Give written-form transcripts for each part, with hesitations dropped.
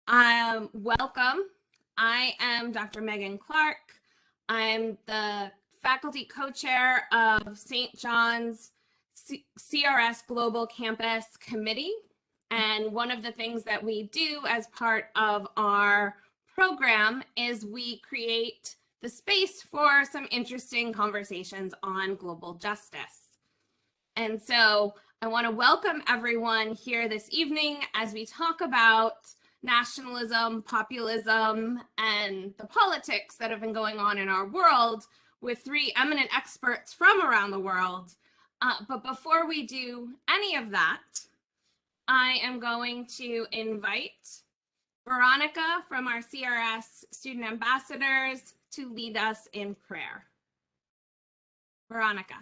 Welcome. I am Dr. Meghan Clark. I'm the faculty co-chair of St. John's CRS Global Campus Committee. And one of the things that we do as part of our program is we create the space for some interesting conversations on global justice. And so I want to welcome everyone here this evening as we talk about nationalism, populism, and the politics that have been going on in our world with three eminent experts from around the world. But before we do any of that, I am going to invite Veronica from our CRS student ambassadors to lead us in prayer. Veronica.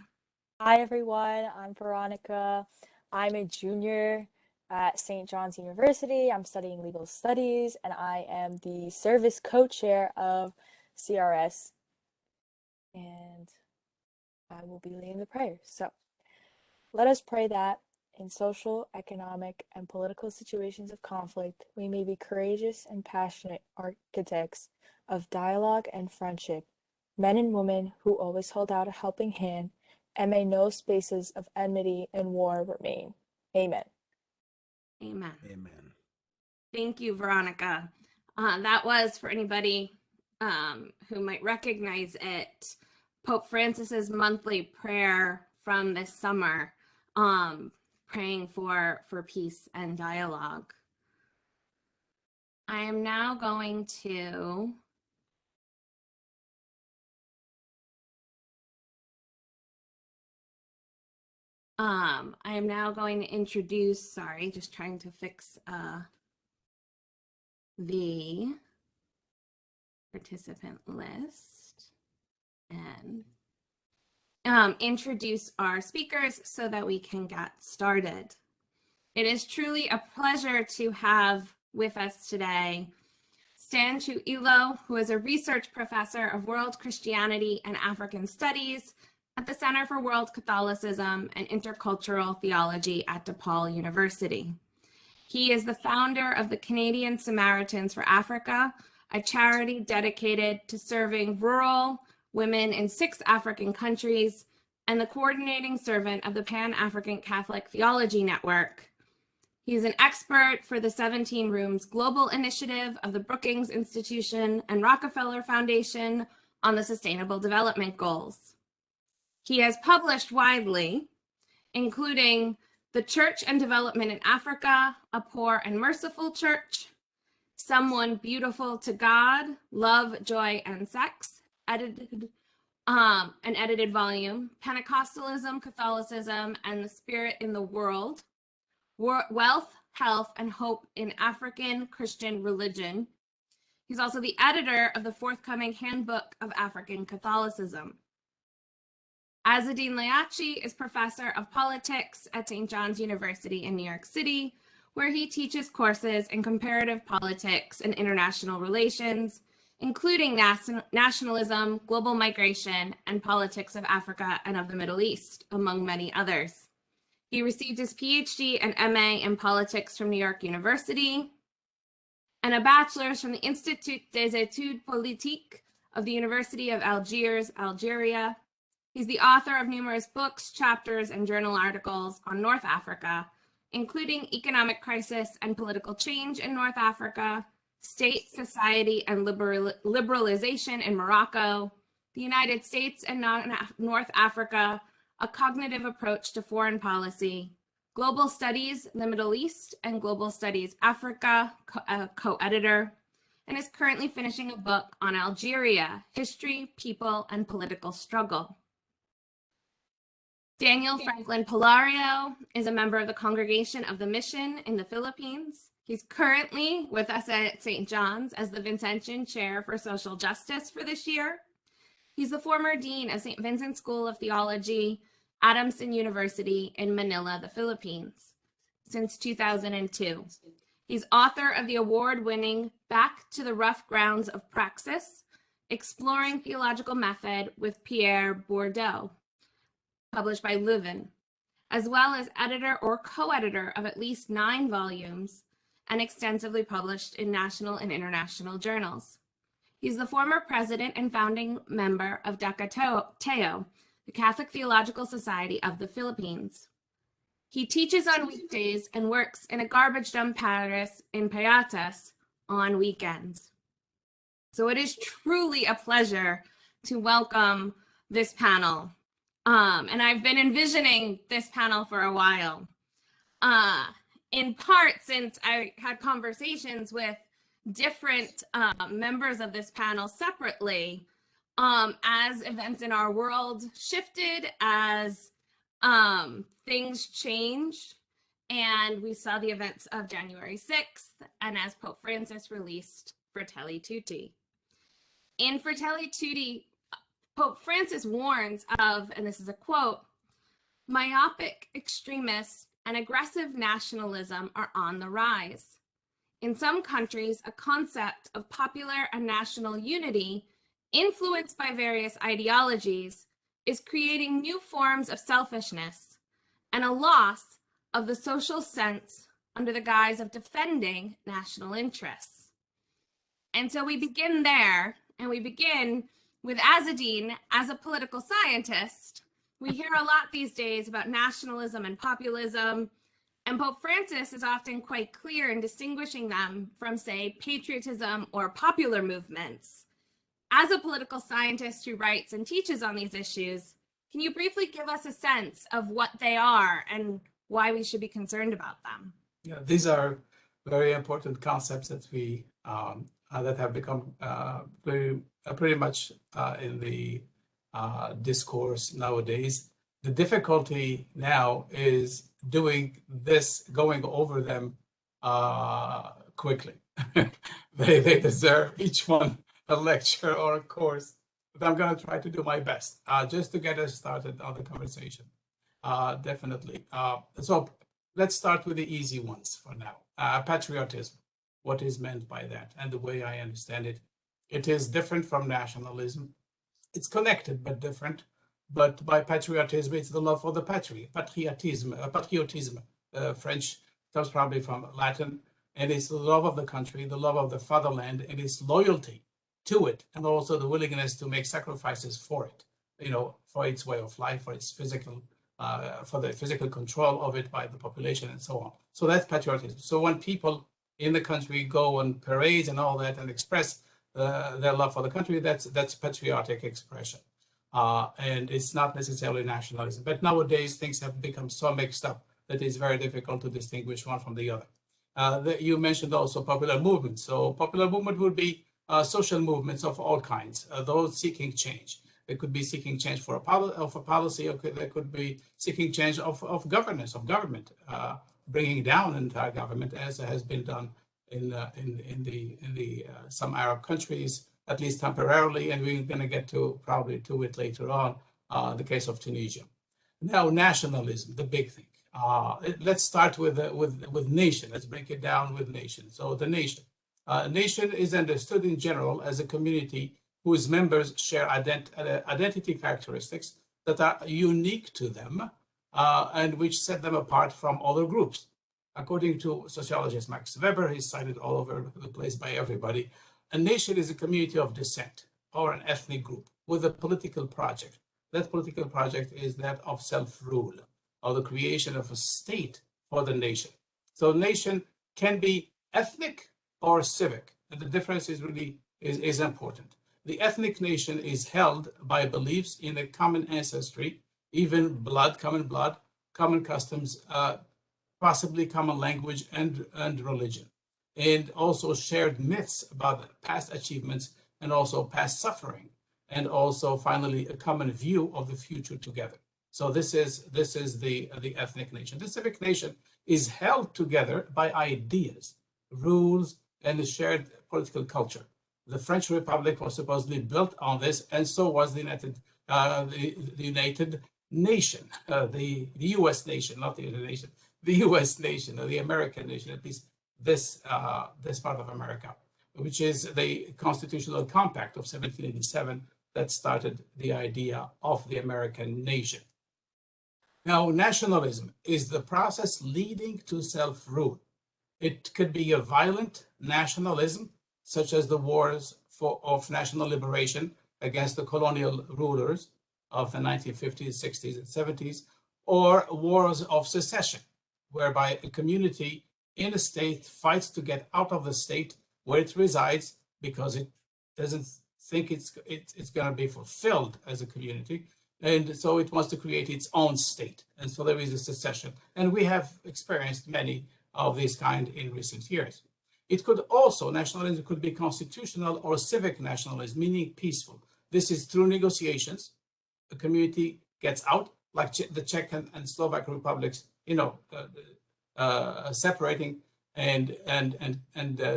Hi everyone, I'm Veronica. I'm a junior at St. John's University. I'm studying legal studies and I am the service co-chair of CRS. And I will be leading the prayer. So let us pray that in social, economic, and political situations of conflict, we may be courageous and passionate architects of dialogue and friendship, men and women who always hold out a helping hand, and may no spaces of enmity and war remain. Amen. Amen. Amen. Thank you, Veronica. That was, for anybody who might recognize it, Pope Francis's monthly prayer from this summer, praying for peace and dialogue. I am now going to introduce, sorry, just trying to fix the participant list and introduce our speakers so that we can get started. It is truly a pleasure to have with us today Stan Chuilo, who is a research professor of World Christianity and African Studies at the Center for World Catholicism and Intercultural Theology at Depaul University. He is the founder of the Canadian Samaritans for Africa, a charity dedicated to serving rural women in 6 African countries, and the coordinating servant of the Pan-African Catholic Theology Network. He is an expert for the 17 Rooms Global Initiative of the Brookings Institution and Rockefeller Foundation on the Sustainable Development Goals. He has published widely, including The Church and Development in Africa, A Poor and Merciful Church, Someone Beautiful to God, Love, Joy, and Sex, an edited volume, Pentecostalism, Catholicism, and the Spirit in the World, Wealth, Health, and Hope in African Christian Religion. He's also the editor of the forthcoming Handbook of African Catholicism. Azzedine Layachi is professor of politics at St. John's University in New York City, where he teaches courses in comparative politics and international relations, including nationalism, global migration, and politics of Africa and of the Middle East, among many others. He received his PhD and MA in politics from New York University and a bachelor's from the Institut des Études Politiques of the University of Algiers, Algeria. He's the author of numerous books, chapters, and journal articles on North Africa, including Economic Crisis and Political Change in North Africa, State, Society, and Liberalization in Morocco, the United States and North Africa, A Cognitive Approach to Foreign Policy, Global Studies, the Middle East, and Global Studies Africa, co-editor, and is currently finishing a book on Algeria, History, People, and Political Struggle. Daniel Franklin Pilario is a member of the Congregation of the Mission in the Philippines. He's currently with us at St. John's as the Vincentian Chair for Social Justice for this year. He's the former Dean of St. Vincent School of Theology, Adamson University in Manila, the Philippines, since 2002. He's author of the award-winning Back to the Rough Grounds of Praxis, Exploring Theological Method with Pierre Bourdieu, published by Leuven, as well as editor or co-editor of at least 9 volumes and extensively published in national and international journals. He's the former president and founding member of Dakateo, the Catholic Theological Society of the Philippines. He teaches on weekdays and works in a garbage dump parish in Payatas on weekends. So it is truly a pleasure to welcome this panel. And I've been envisioning this panel for a while. In part since I had conversations with different members of this panel separately, as events in our world shifted, as things changed, and we saw the events of January 6th, and as Pope Francis released Fratelli Tutti. In Fratelli Tutti, Pope Francis warns of, and this is a quote, "Myopic extremists and aggressive nationalism are on the rise. In some countries, a concept of popular and national unity, influenced by various ideologies, is creating new forms of selfishness and a loss of the social sense under the guise of defending national interests." And so we begin there, and we begin with Azzedine as a political scientist. We hear a lot these days about nationalism and populism, and Pope Francis is often quite clear in distinguishing them from, say, patriotism or popular movements. As a political scientist who writes and teaches on these issues, can you briefly give us a sense of what they are and why we should be concerned about them? Yeah, these are very important concepts that we that have become pretty much in the discourse nowadays. The difficulty now is doing this, going over them quickly. They deserve each one a lecture or a course, but I'm going to try to do my best just to get us started on the conversation. Definitely. So let's start with the easy ones for now. Patriotism. What is meant by that? And the way I understand it, it is different from nationalism. It's connected but different. But by patriotism, it's the love for the patrie. Patriotism, French comes probably from Latin, and it's the love of the country, the love of the fatherland, and its loyalty to it, and also the willingness to make sacrifices for it, for its way of life, for its physical, for the physical control of it by the population and so on. So that's patriotism. So when people in the country go on parades and all that and express their love for the country, that's patriotic expression. And it's not necessarily nationalism. But nowadays, things have become so mixed up that it's very difficult to distinguish one from the other. You mentioned also popular movements. So popular movement would be social movements of all kinds, those seeking change. They could be seeking change for a policy, or they could be seeking change of governance, of government, bringing down entire government, as has been done in the some Arab countries, at least temporarily, and we're going to get probably to it later on, the case of Tunisia. Now, nationalism, the big thing. Let's start with nation. Let's break it down with nation. So the nation. Nation is understood in general as a community whose members share identity characteristics that are unique to them and which set them apart from other groups. According to sociologist Max Weber, he's cited all over the place by everybody, a nation is a community of descent or an ethnic group with a political project. That political project is that of self-rule, or the creation of a state for the nation. So nation can be ethnic or civic, and the difference is really is important. The ethnic nation is held by beliefs in a common ancestry, even common blood, common customs, possibly common language and religion, and also shared myths about past achievements and also past suffering, and also finally a common view of the future together. So this is the ethnic nation. The civic nation is held together by ideas, rules, and a shared political culture. The French Republic was supposedly built on this, and so was the United Nation, the U.S. nation, not the United Nation, the U.S. nation, or the American nation, at least this part of America, which is the Constitutional Compact of 1787 that started the idea of the American nation. Now, nationalism is the process leading to self-rule. It could be a violent nationalism, such as the wars of national liberation against the colonial rulers of the 1950s, 60s, and 70s, or wars of secession, whereby a community in a state fights to get out of the state where it resides because it doesn't think it's going to be fulfilled as a community, and so it wants to create its own state. And so there is a secession, and we have experienced many of these kind in recent years. It could also, nationalism could be constitutional or civic nationalism, meaning peaceful. This is through negotiations. A community gets out, like the Czech and Slovak republics, separating and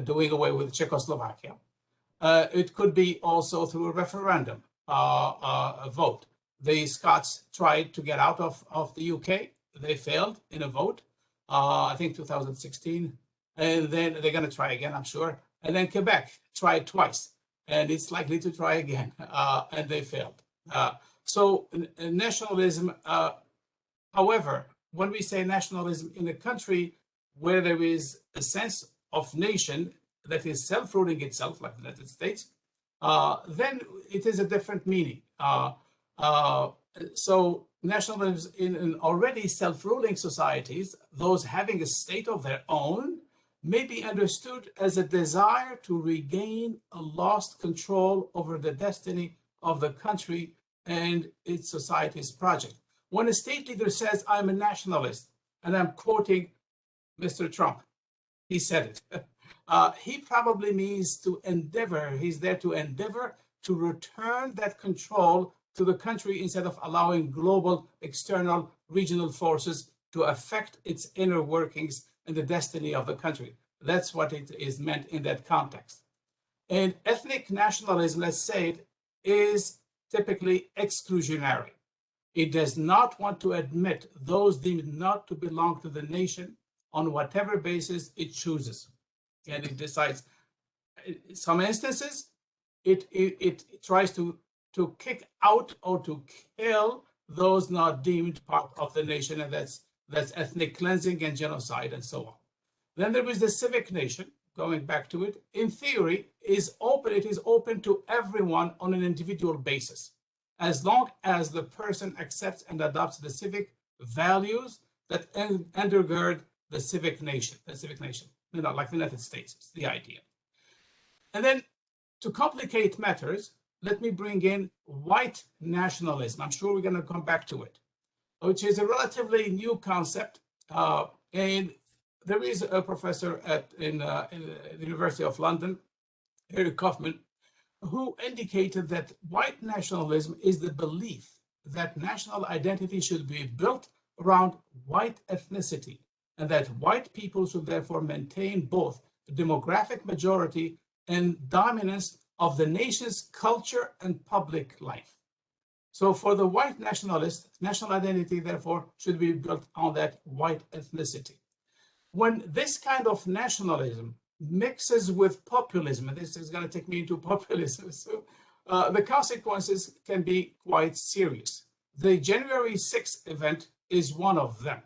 doing away with Czechoslovakia. It could be also through a referendum, a vote. The Scots tried to get out of the UK. They failed in a vote, I think 2016. And then they're going to try again, I'm sure. And then Quebec tried twice, and it's likely to try again, and they failed. So nationalism, however, when we say nationalism in a country where there is a sense of nation that is self-ruling itself, like the United States, then it is a different meaning. So nationalism in already self-ruling societies, those having a state of their own, may be understood as a desire to regain a lost control over the destiny of the country and its society's project. When a state leader says, I'm a nationalist, and I'm quoting Mr. Trump, he said it, he probably means to endeavor, he's there to endeavor to return that control to the country instead of allowing global, external, regional forces to affect its inner workings and the destiny of the country. That's what it is meant in that context. And ethnic nationalism, let's say it, is typically exclusionary. It does not want to admit those deemed not to belong to the nation on whatever basis it chooses. And it decides, in some instances, it tries to kick out or to kill those not deemed part of the nation, and that's ethnic cleansing and genocide and so on. Then there is the civic nation, going back to it, in theory, it is open to everyone on an individual basis, as long as the person accepts and adopts the civic values that undergird the civic nation, like the United States, is the idea. And then to complicate matters, let me bring in white nationalism. I'm sure we're going to come back to it, which is a relatively new concept. And there is a professor in the University of London, Eric Kaufman, who indicated that white nationalism is the belief that national identity should be built around white ethnicity, and that white people should therefore maintain both the demographic majority and dominance of the nation's culture and public life. So for the white nationalist, national identity, therefore, should be built on that white ethnicity. When this kind of nationalism mixes with populism, and this is going to take me into populism, so the consequences can be quite serious. The January 6th event is one of them,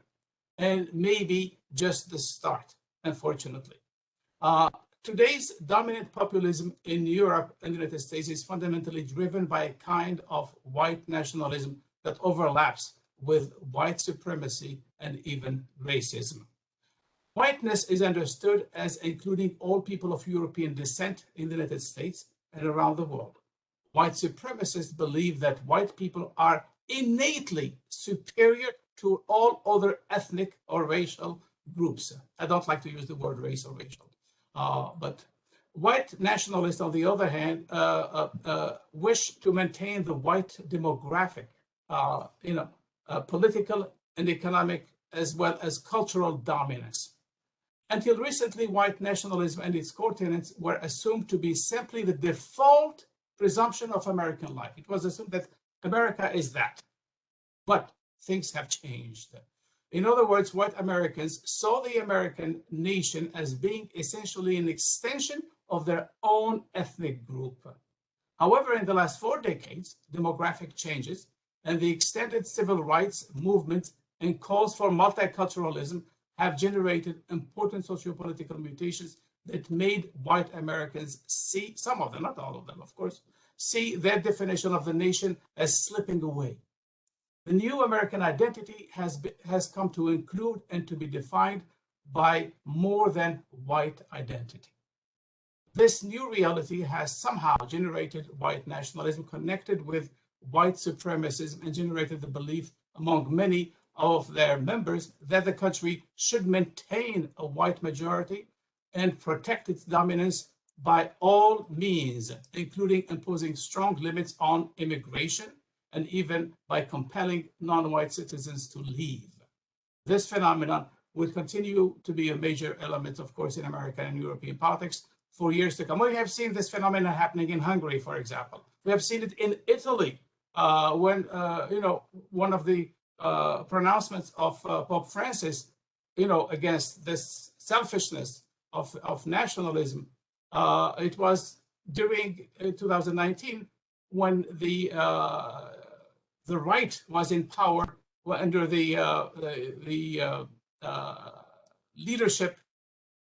and maybe just the start, unfortunately. Today's dominant populism in Europe and the United States is fundamentally driven by a kind of white nationalism that overlaps with white supremacy and even racism. Whiteness is understood as including all people of European descent in the United States and around the world. White supremacists believe that white people are innately superior to all other ethnic or racial groups. I don't like to use the word race or racial. But white nationalists, on the other hand, wish to maintain the white demographic, political and economic, as well as cultural dominance. Until recently, white nationalism and its core tenets were assumed to be simply the default presumption of American life. It was assumed that America is that. But things have changed. In other words, white Americans saw the American nation as being essentially an extension of their own ethnic group. However, in the last 4 decades, demographic changes and the extended civil rights movement and calls for multiculturalism have generated important sociopolitical mutations that made white Americans see, some of them, not all of them, of course, see their definition of the nation as slipping away. The new American identity has come to include and to be defined by more than white identity. This new reality has somehow generated white nationalism connected with white supremacism and generated the belief among many of their members that the country should maintain a white majority and protect its dominance by all means, including imposing strong limits on immigration and even by compelling non-white citizens to leave. This phenomenon will continue to be a major element, of course, in American and European politics for years to come. We have seen this phenomenon happening in Hungary, for example. We have seen it in Italy when, one of the pronouncements of Pope Francis, against this selfishness of nationalism. It was during 2019 when the right was in power under the leadership,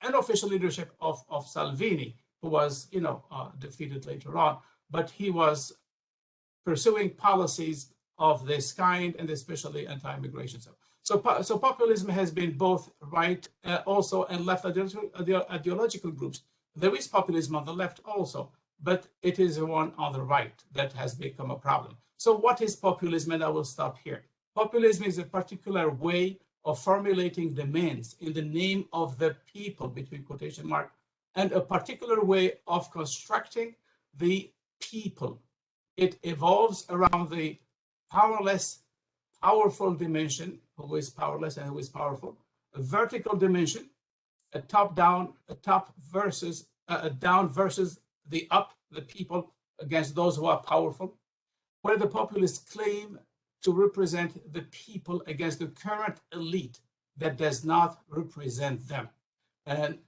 unofficial leadership of Salvini, who was, defeated later on, but he was pursuing policies of this kind, and especially anti-immigration. So populism has been both right also and left ideological groups. There is populism on the left also, but it is the one on the right that has become a problem. So what is populism? And I will stop here. Populism is a particular way of formulating demands in the name of the people, between quotation marks, and a particular way of constructing the people. It evolves around the powerless, powerful dimension, who is powerless and who is powerful, a vertical dimension, a top-down, a top versus a down versus the up, the people against those who are powerful, where the populists claim to represent the people against the current elite that does not represent them. And,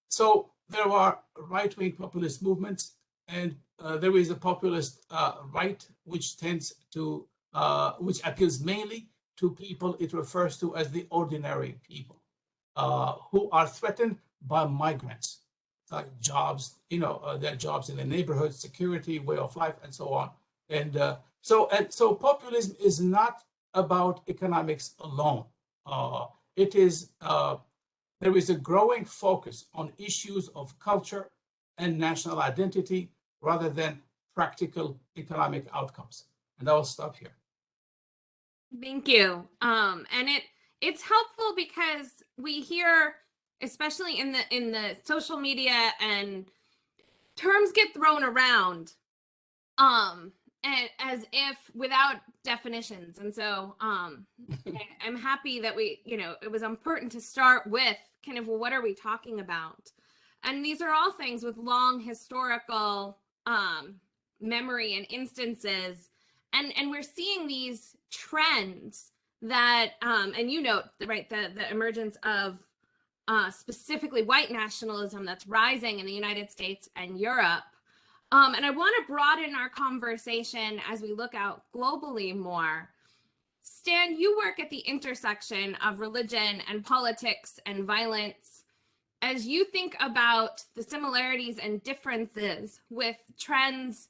so there are right-wing populist movements, and there is a populist right, which tends to, which appeals mainly to people it refers to as the ordinary people, who are threatened by migrants, like jobs, their jobs in the neighborhood, security, way of life, and so on. And so populism is not about economics alone. It is, there is a growing focus on issues of culture and national identity rather than practical economic outcomes. And I will stop here. Thank you. And it's helpful because we hear, especially in the social media, and terms get thrown around and as if without definitions. And so I'm happy that it was important to start with kind of, well, what are we talking about? And these are all things with long historical memory and instances. And we're seeing these trends that, and right, the emergence of specifically white nationalism that's rising in the United States and Europe. And I want to broaden our conversation as we look out globally more. Stan, you work at the intersection of religion and politics and violence. As you think about the similarities and differences with trends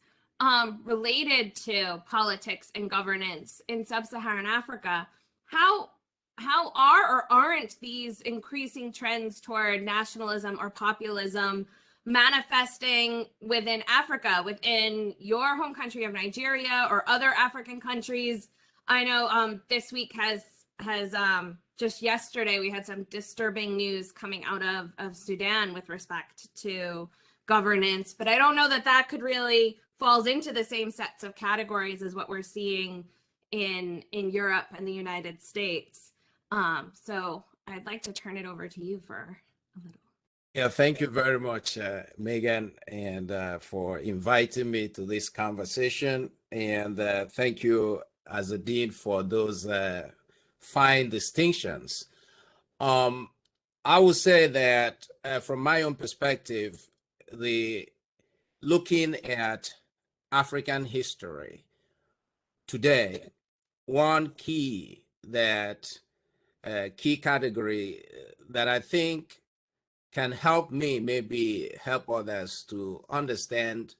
related to politics and governance in sub-Saharan Africa, how are or aren't these increasing trends toward nationalism or populism manifesting within Africa, within your home country of Nigeria or other African countries? I know this week has just yesterday we had some disturbing news coming out of Sudan with respect to governance, but I don't know that could really falls into the same sets of categories as what we're seeing in Europe and the United States. So I'd like to turn it over to you for a little. Yeah, thank you very much, Meghan, and for inviting me to this conversation. And thank you, Azzedine, for those fine distinctions. I would say that from my own perspective, looking at African history today, one key that key category that I think can help me maybe help others to understand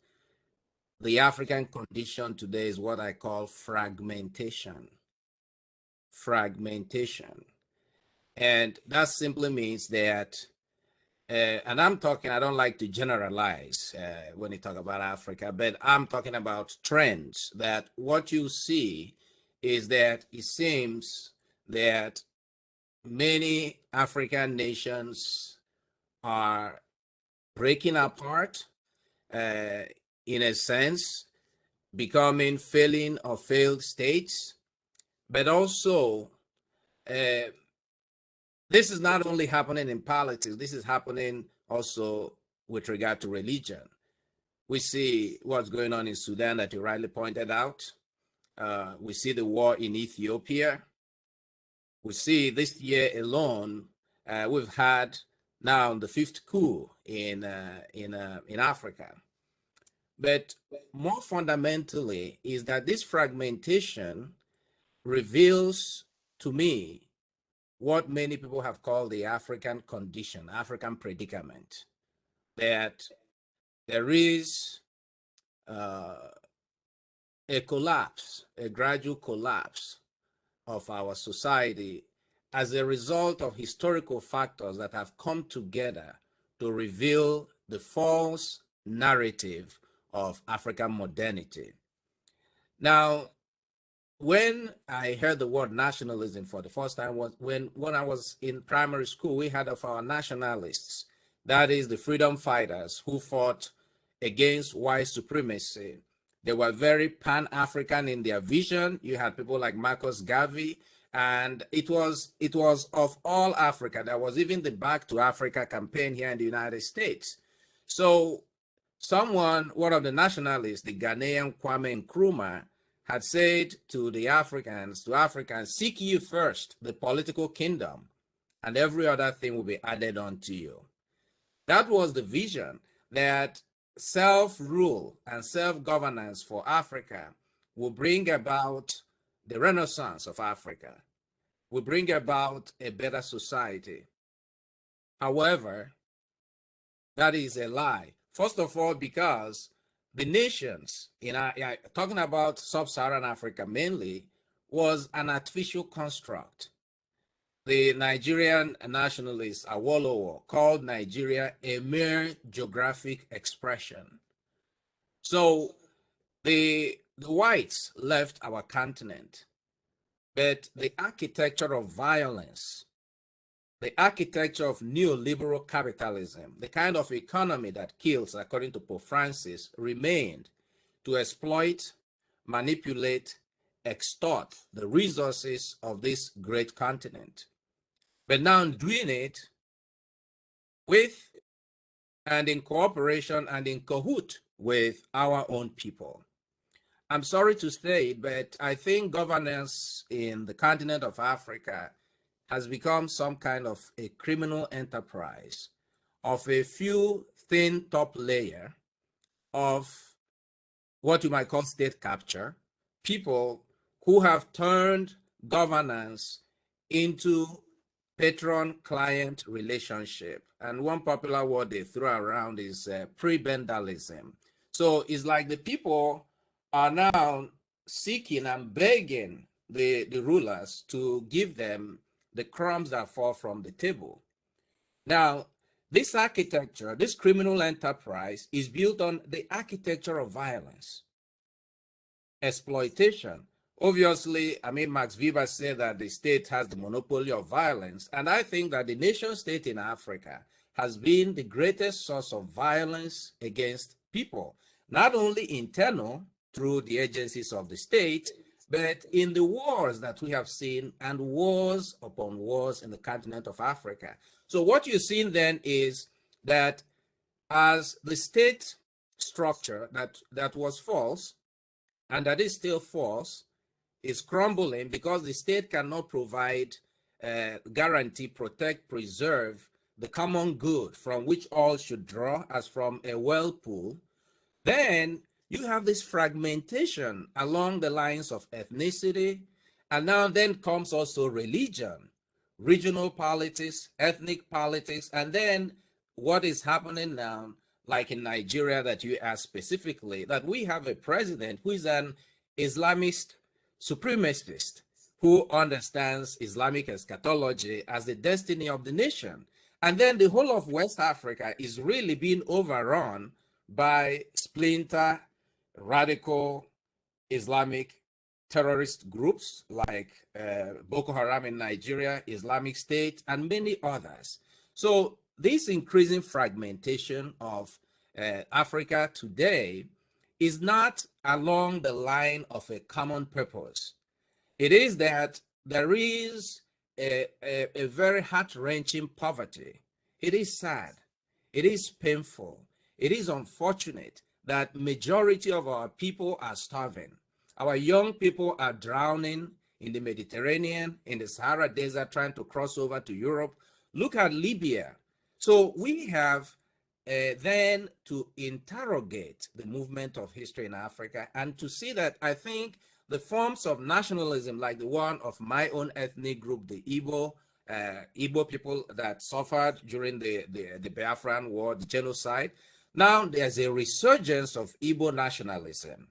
the African condition today is what I call fragmentation. Fragmentation. And that simply means that, and I'm talking, I don't like to generalize when you talk about Africa, but I'm talking about trends that what you see is that it seems that many African nations are breaking apart in a sense, becoming failing or failed states, but also this is not only happening in politics, this is happening also with regard to religion. We see what's going on in Sudan that you rightly pointed out. We see the war in Ethiopia. We see this year alone, we've had now the fifth coup in Africa. But more fundamentally is that this fragmentation reveals to me what many people have called the African condition, African predicament, that there is a collapse, a gradual collapse of our society as a result of historical factors that have come together to reveal the false narrative of African modernity. Now, when I heard the word nationalism for the first time was when I was in primary school, we had of our nationalists, that is the freedom fighters who fought against white supremacy. They were very pan-African in their vision. You had people like Marcus Garvey, and it was of all Africa. There was even the Back to Africa campaign here in the United States. So one of the nationalists, the Ghanaian Kwame Nkrumah, had said to Africans, seek ye first the political kingdom, and every other thing will be added unto you. That was the vision, that self-rule and self-governance for Africa will bring about the renaissance of Africa, will bring about a better society. However, that is a lie. First of all, because the nations, talking about sub-Saharan Africa mainly, was an artificial construct. The Nigerian nationalist Awolowo called Nigeria a mere geographic expression. So the whites left our continent, but the architecture of violence, the architecture of neoliberal capitalism, the kind of economy that kills, according to Pope Francis, remained to exploit, manipulate, extort the resources of this great continent. But now doing it with and in cooperation and in cahoot with our own people. I'm sorry to say, but I think governance in the continent of Africa has become some kind of a criminal enterprise of a few thin top layer of what you might call state capture, people who have turned governance into patron-client relationship. And one popular word they throw around is prebendalism. So it's like the people are now seeking and begging the rulers to give them the crumbs that fall from the table. Now, this architecture, this criminal enterprise is built on the architecture of violence, exploitation. Obviously, Max Weber said that the state has the monopoly of violence, and I think that the nation state in Africa has been the greatest source of violence against people, not only internal through the agencies of the state, but in the wars that we have seen, and wars upon wars in the continent of Africa. So what you're seeing then is that as the state structure that was false, and that is still false, is crumbling because the state cannot provide, guarantee, protect, preserve the common good from which all should draw as from a whirlpool, then you have this fragmentation along the lines of ethnicity, and now then comes also religion, regional politics, ethnic politics, and then what is happening now, like in Nigeria that you asked specifically, that we have a president who is an Islamist supremacist who understands Islamic eschatology as the destiny of the nation. And then the whole of West Africa is really being overrun by splinter, radical Islamic terrorist groups like Boko Haram in Nigeria, Islamic State, and many others. So this increasing fragmentation of Africa today is not along the line of a common purpose. It is that there is a very heart-wrenching poverty. It is sad. It is painful. It is unfortunate that majority of our people are starving. Our young people are drowning in the Mediterranean, in the Sahara Desert, trying to cross over to Europe. Look at Libya. So we have then to interrogate the movement of history in Africa and to see that I think the forms of nationalism, like the one of my own ethnic group, the Igbo people that suffered during the Biafran War, the genocide, now there's a resurgence of Igbo nationalism.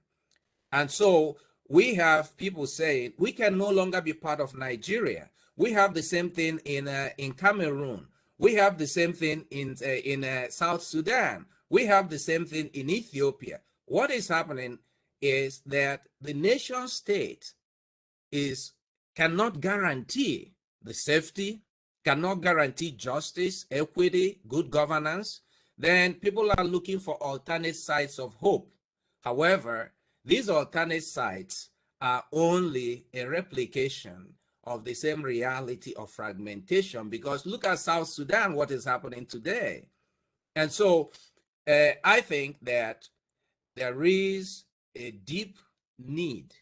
And so we have people saying we can no longer be part of Nigeria. We have the same thing in Cameroon. We have the same thing in South Sudan. We have the same thing in Ethiopia. What is happening is that the nation state cannot guarantee the safety, cannot guarantee justice, equity, good governance. Then people are looking for alternate sites of hope. However, these alternate sites are only a replication of the same reality of fragmentation, because look at South Sudan, what is happening today. And so I think that there is a deep need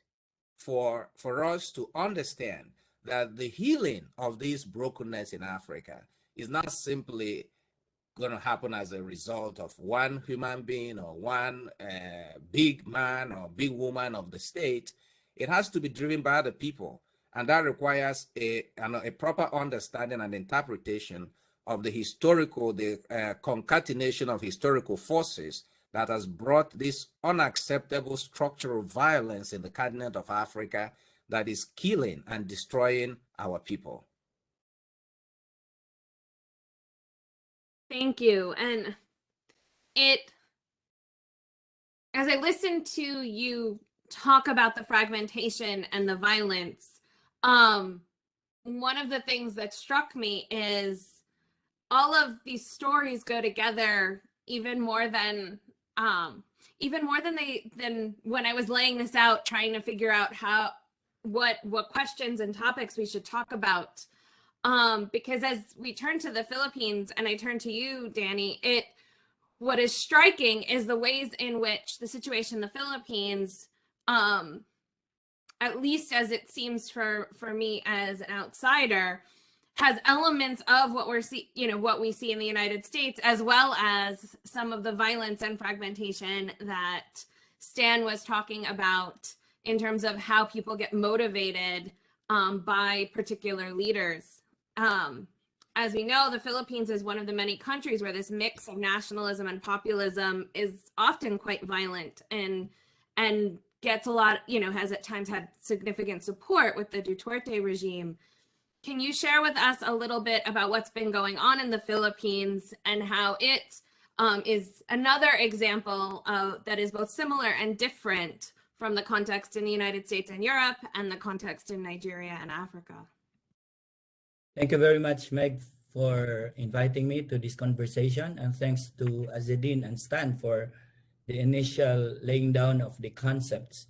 for us to understand that the healing of this brokenness in Africa is not simply going to happen as a result of one human being or one big man or big woman of the state. It has to be driven by the people, and that requires a proper understanding and interpretation of the concatenation of historical forces that has brought this unacceptable structural violence in the continent of Africa that is killing and destroying our people. Thank you. And as I listen to you talk about the fragmentation and the violence, one of the things that struck me is all of these stories go together even more than when I was laying this out, trying to figure out what questions and topics we should talk about. Because as we turn to the Philippines, and I turn to you, Danny, what is striking is the ways in which the situation in the Philippines, at least as it seems for me as an outsider, has elements of what we see in the United States, as well as some of the violence and fragmentation that Stan was talking about in terms of how people get motivated by particular leaders. As we know, the Philippines is one of the many countries where this mix of nationalism and populism is often quite violent and gets a lot, has at times had significant support with the Duterte regime. Can you share with us a little bit about what's been going on in the Philippines and how it is another example that is both similar and different from the context in the United States and Europe and the context in Nigeria and Africa? Thank you very much, Meg, for inviting me to this conversation. And thanks to Azzedine and Stan for the initial laying down of the concepts.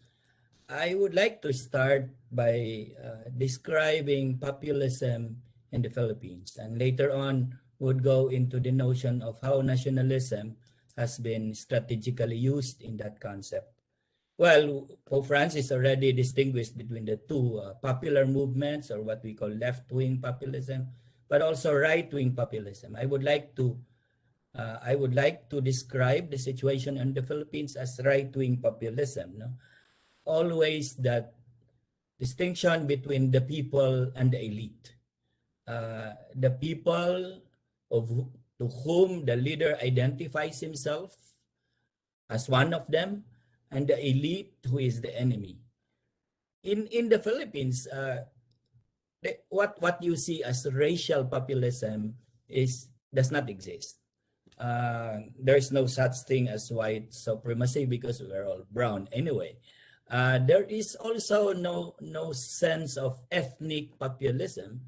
I would like to start by describing populism in the Philippines, and later on would go into the notion of how nationalism has been strategically used in that concept. Well, Pope Francis already distinguished between the two popular movements, or what we call left-wing populism, but also right-wing populism. I would like to describe the situation in the Philippines as right-wing populism. No? Always that distinction between the people and the elite. the people to whom the leader identifies himself as one of them, and the elite who is the enemy. In the Philippines, what you see as racial populism does not exist. There's no such thing as white supremacy because we're all brown anyway. There is also no sense of ethnic populism,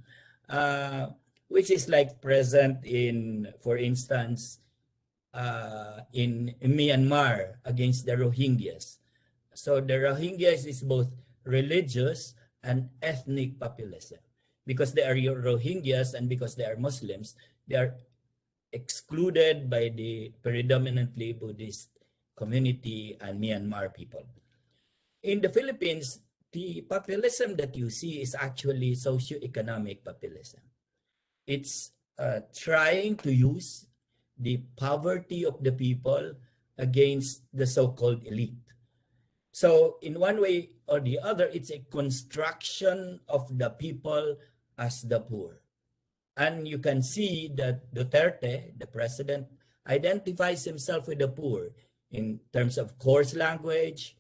which is like present in, for instance, in Myanmar against the Rohingyas. So the Rohingyas is both religious and ethnic populism. Because they are Rohingyas and because they are Muslims, they are excluded by the predominantly Buddhist community and Myanmar people. In the Philippines, the populism that you see is actually socioeconomic populism. It's trying to use the poverty of the people against the so-called elite. So in one way or the other, it's a construction of the people as the poor. And you can see that Duterte, the president, identifies himself with the poor in terms of coarse language,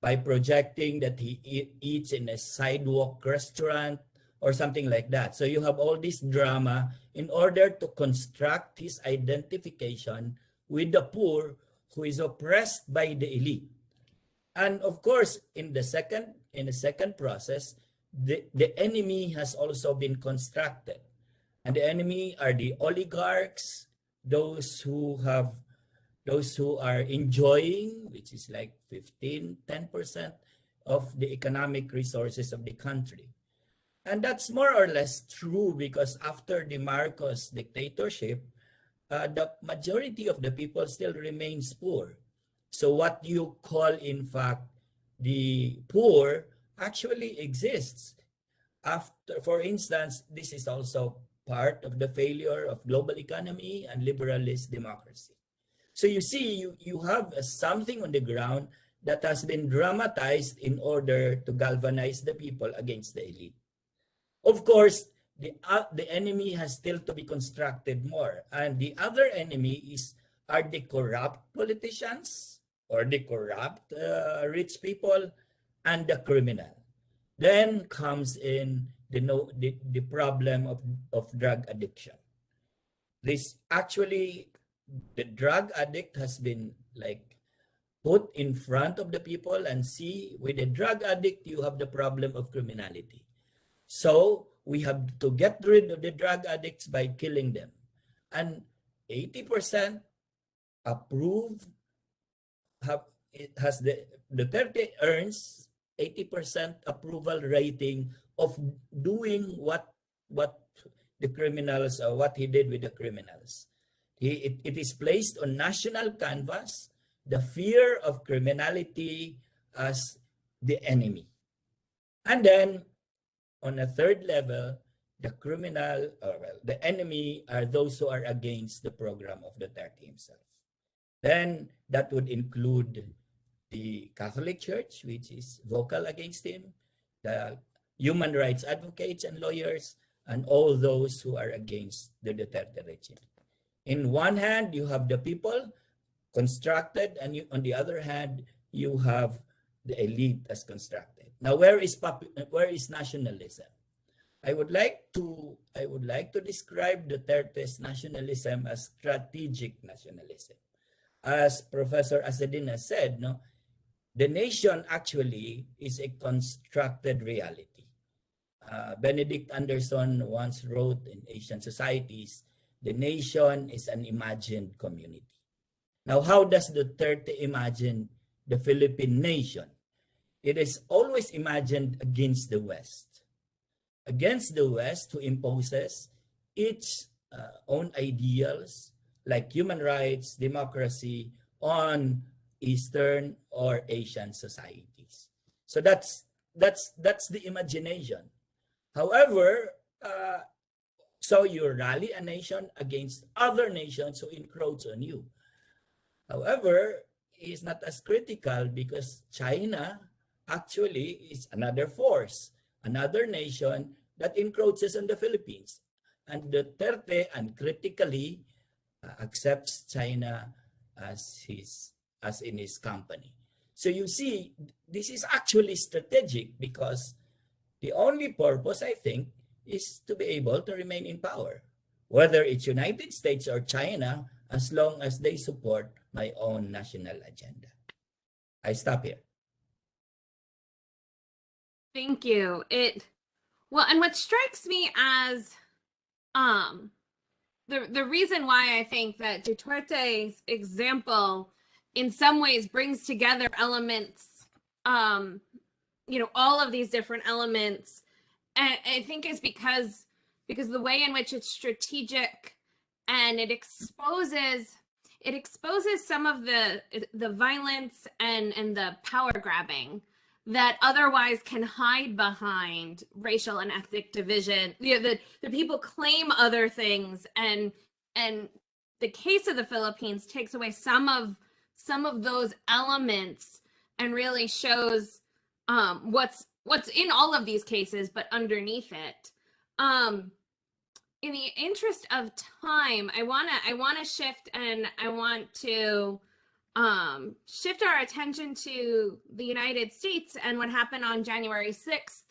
by projecting that he eats in a sidewalk restaurant or something like that. So you have all this drama in order to construct his identification with the poor who is oppressed by the elite. And of course, in the second process, the enemy has also been constructed. And the enemy are the oligarchs, those who are enjoying, which is like 10% of the economic resources of the country. And that's more or less true because after the Marcos dictatorship, the majority of the people still remains poor. So what you call, in fact, the poor actually exists. After, for instance, this is also part of the failure of global economy and liberalist democracy. So you see, you have something on the ground that has been dramatized in order to galvanize the people against the elite. Of course, the enemy has still to be constructed more. And the other enemy are the corrupt politicians or the corrupt rich people and the criminal. Then comes in the problem of drug addiction. This actually, the drug addict has been like put in front of the people, and see, with a drug addict, you have the problem of criminality. So we have to get rid of the drug addicts by killing them. And 80% approve, Duterte earns 80% approval rating of doing what the criminals, or what he did with the criminals. It is placed on national canvas, the fear of criminality as the enemy. And then on a third level, the enemy are those who are against the program of Duterte himself. Then that would include the Catholic Church, which is vocal against him, the human rights advocates and lawyers, and all those who are against the Duterte regime. In one hand, you have the people constructed, and on the other hand, you have the elite as constructed. Now, where is nationalism? I would like to describe Duterte's nationalism as strategic nationalism. As Professor Azzedine has said, the nation actually is a constructed reality. Benedict Anderson once wrote in Asian Societies, the nation is an imagined community. Now, how does Duterte imagine the Philippine nation? It is always imagined against the West. Against the West, who imposes its own ideals like human rights, democracy on Eastern or Asian societies. So that's the imagination. However, so you rally a nation against other nations who encroach on you. However, it's not as critical because China actually is another force, another nation that encroaches on the Philippines. and Duterte uncritically accepts China as in his company. So you see, this is actually strategic because the only purpose, I think, is to be able to remain in power, whether it's United States or China, as long as they support my own national agenda. I stop here. Thank you. Well, and what strikes me as the reason why I think that Duterte's example in some ways brings together elements, all of these different elements, and I think is because the way in which it's strategic and it exposes some of the violence and the power grabbing that otherwise can hide behind racial and ethnic division. The people claim other things, and the case of the Philippines takes away some of those elements and really shows what's in all of these cases, but underneath it. In the interest of time, I wanna shift, and I want to shift our attention to the United States and what happened on January 6th.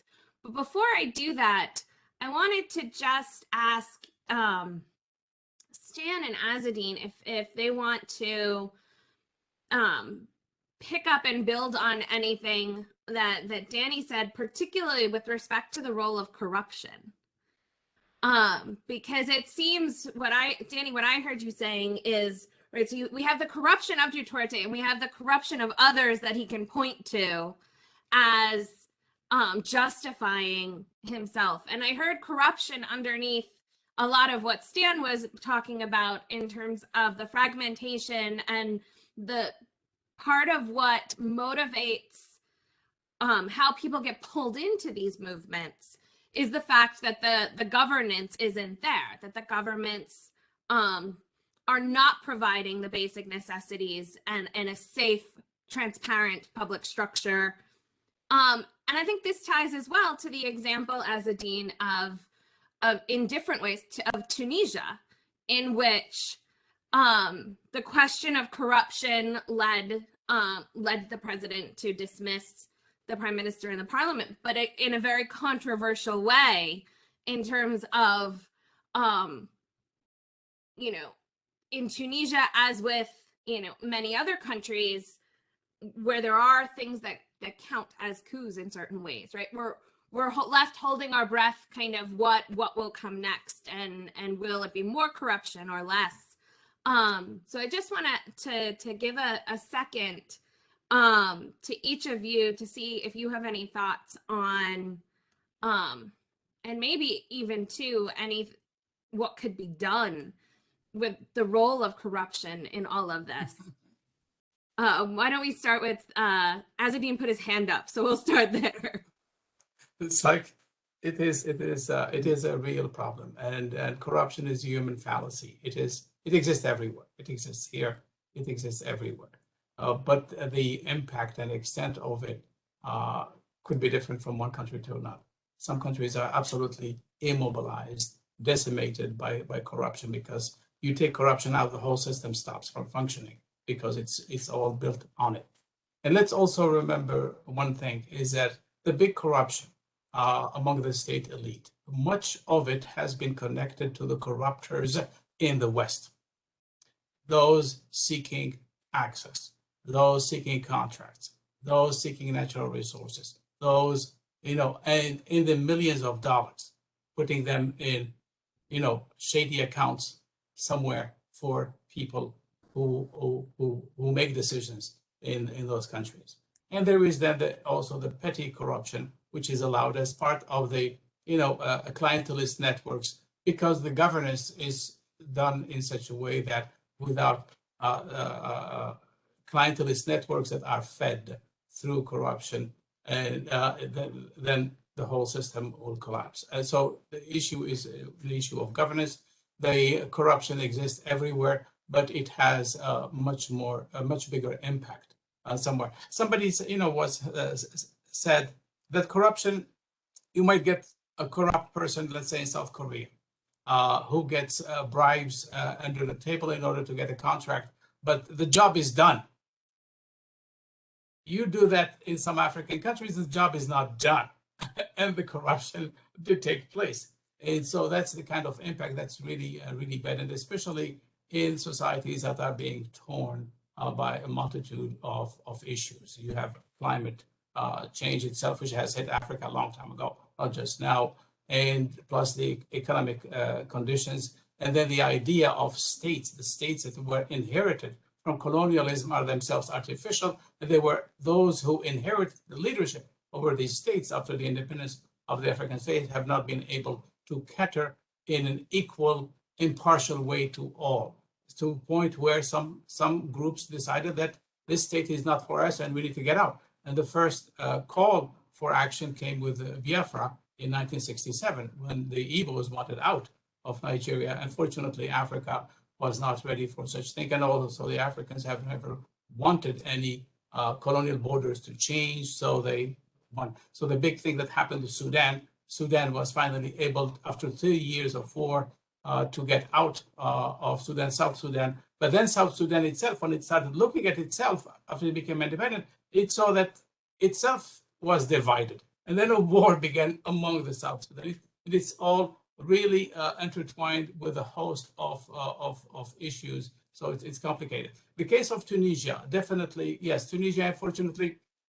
But before I do that, I wanted to just ask Stan and Azzedine if they want to pick up and build on anything that Danny said, particularly with respect to the role of corruption. Because it seems Danny, what I heard you saying is, right, so we have the corruption of Duterte and we have the corruption of others that he can point to as justifying himself. And I heard corruption underneath a lot of what Stan was talking about in terms of the fragmentation and the part of what motivates how people get pulled into these movements is the fact that the governance isn't there, that the governments are not providing the basic necessities and a safe, transparent public structure. And I think this ties as well to the example, Azzedine, of in different ways of Tunisia, in which the question of corruption led the president to dismiss the prime minister and the parliament, but in a very controversial way, in terms of, in Tunisia, as with, many other countries where there are things that count as coups in certain ways, right? We're left holding our breath, kind of what will come next, and will it be more corruption or less? So I just want to give a second to each of you to see if you have any thoughts on, and maybe even to what could be done with the role of corruption in all of this. Why don't we start with Azzedine put his hand up, so we'll start there. It's like it is a real problem, and corruption is a human fallacy. It exists everywhere. It exists here. It exists everywhere. But the impact and extent of it could be different from one country to another. Some countries are absolutely immobilized, decimated by corruption, because you take corruption out, the whole system stops from functioning because it's all built on it. And let's also remember one thing, is that the big corruption among the state elite, much of it has been connected to the corruptors in the West, those seeking access, those seeking contracts, those seeking natural resources, those, and in the millions of dollars, putting them in, shady accounts somewhere for people who make decisions in those countries. And there is then also the petty corruption, which is allowed as part of the, clientelist networks, because the governance is done in such a way that without clientelist networks that are fed through corruption, and then the whole system will collapse. And so the issue is the issue of governance. The corruption exists everywhere, but it has a much bigger impact somewhere. Somebody, said that corruption, you might get a corrupt person, let's say in South Korea, who gets bribes under the table in order to get a contract, but the job is done. You do that in some African countries, the job is not done, and the corruption did take place. And so that's the kind of impact that's really, really bad, and especially in societies that are being torn by a multitude of issues. You have climate change itself, which has hit Africa a long time ago, not just now, and plus the economic conditions. And then the idea of states, the states that were inherited from colonialism are themselves artificial. And they were those who inherit the leadership over these states after the independence of the African states have not been able to cater in an equal, impartial way to all, to a point where some groups decided that this state is not for us and we need to get out. And the first call for action came with Biafra in 1967, when the Igbos wanted out of Nigeria. Unfortunately, Africa was not ready for such thing. And also the Africans have never wanted any colonial borders to change, so they won. So the big thing that happened to Sudan was finally able, after 3 years of war, to get out of Sudan, South Sudan. But then South Sudan itself, when it started looking at itself after it became independent, it saw that itself was divided. And then a war began among the South Sudanese. It's all really intertwined with a host of issues. So it's complicated. The case of Tunisia, definitely, yes, Tunisia,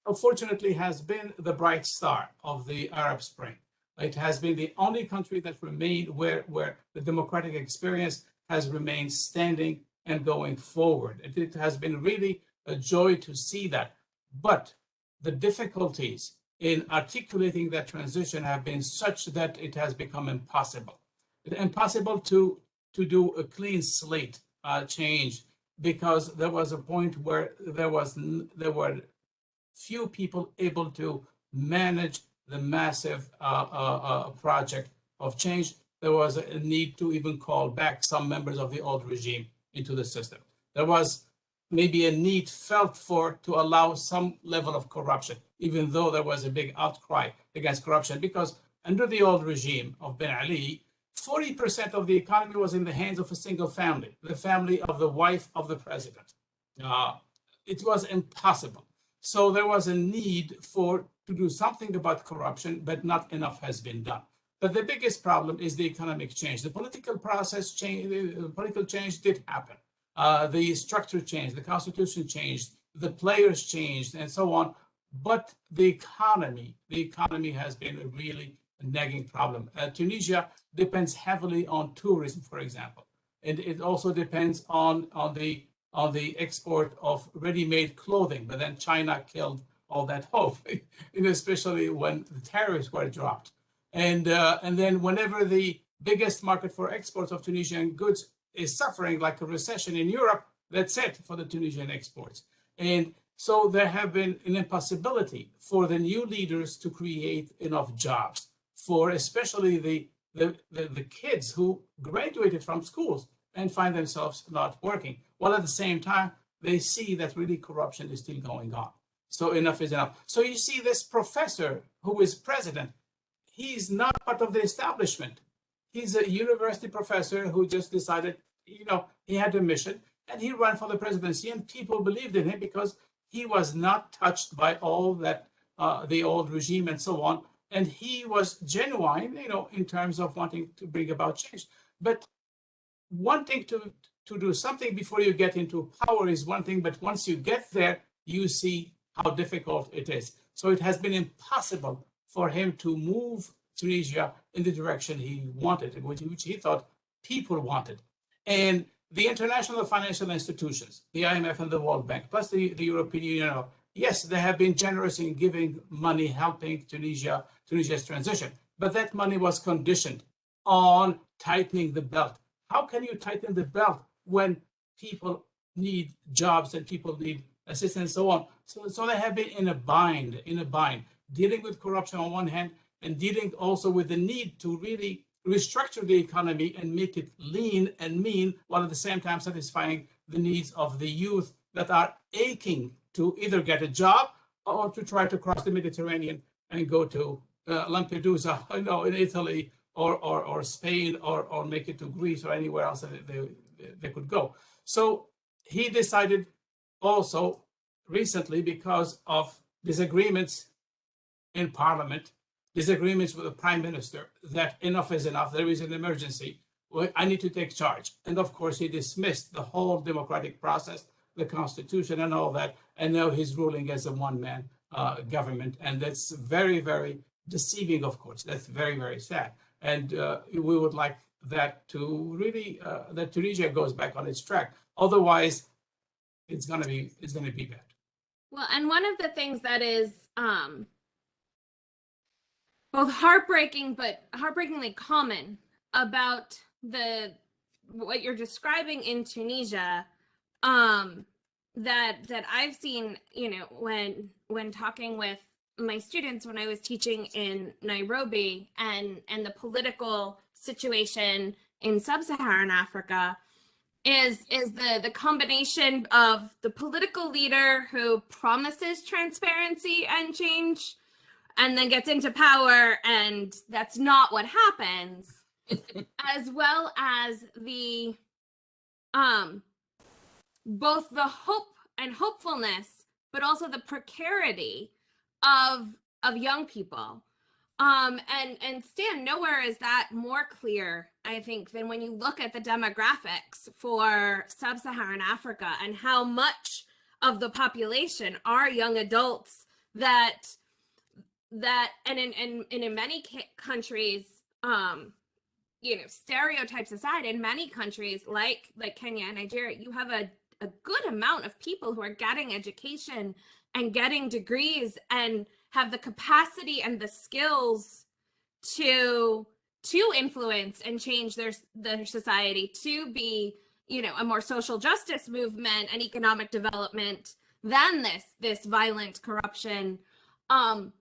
unfortunately has been the bright star of the Arab Spring. It has been the only country that remained where the democratic experience has remained standing and going forward. It has been really a joy to see that. But the difficulties in articulating that transition have been such that it has become impossible. It's impossible to do a clean slate change, because there was a point where there were few people able to manage the massive project of change. There was a need to even call back some members of the old regime into the system. There was maybe a need felt to allow some level of corruption, even though there was a big outcry against corruption, because under the old regime of Ben Ali, 40% of the economy was in the hands of a single family, the family of the wife of the president. It was impossible. So there was a need to do something about corruption, but not enough has been done. But the biggest problem is the economic change. The political process change, the political change did happen. The structure changed, the constitution changed, the players changed, and so on. But the economy has been a really nagging problem. Tunisia depends heavily on tourism, for example, and it also depends on the export of ready-made clothing. But then China killed all that hope, especially when the tariffs were dropped. And then whenever the biggest market for exports of Tunisian goods is suffering, like a recession in Europe, that's it for the Tunisian exports. And so there have been an impossibility for the new leaders to create enough jobs for especially the kids who graduated from schools and find themselves not working, while at the same time they see that really corruption is still going on. So enough is enough. So you see this professor who is president, he's not part of the establishment. He's a university professor who just decided, he had a mission, and he ran for the presidency, and people believed in him because he was not touched by all that, the old regime and so on. And he was genuine, in terms of wanting to bring about change. But wanting to do something before you get into power is one thing, but once you get there, you see how difficult it is. So it has been impossible for him to move Tunisia in the direction he wanted, which he thought people wanted. And the international financial institutions, the IMF and the World Bank, plus the European Union, yes, they have been generous in giving money, helping Tunisia's transition, but that money was conditioned on tightening the belt. How can you tighten the belt when people need jobs and people need assistance and so on? So they have been in a bind, dealing with corruption on one hand and dealing also with the need to really restructure the economy and make it lean and mean, while at the same time satisfying the needs of the youth that are aching to either get a job or to try to cross the Mediterranean and go to Lampedusa, in Italy, or Spain or make it to Greece or anywhere else that they could go. So he decided also recently, because of disagreements in parliament, disagreements with the prime minister, that enough is enough, there is an emergency, I need to take charge. And of course, he dismissed the whole democratic process, the constitution and all that, and now he's ruling as a one-man government. And that's very, very deceiving, of course. That's very, very sad. And we would like that to really, that Tunisia goes back on its track. Otherwise, it's gonna be bad. Well, and one of the things that is both heartbreaking but heartbreakingly common about what you're describing in Tunisia, that I've seen, you know, when talking with my students when I was teaching in Nairobi, and the political situation in sub-Saharan Africa, is the combination of the political leader who promises transparency and change and then gets into power and that's not what happens, as well as the both the hope and hopefulness, but also the precarity of young people. And Stan, nowhere is that more clear, I think, than when you look at the demographics for sub-Saharan Africa and how much of the population are young adults that and in many countries, you know, stereotypes aside, in many countries like Kenya and Nigeria, you have a good amount of people who are getting education and getting degrees and have the capacity and the skills to influence and change their society, to be, you know, a more social justice movement and economic development than this violent corruption. But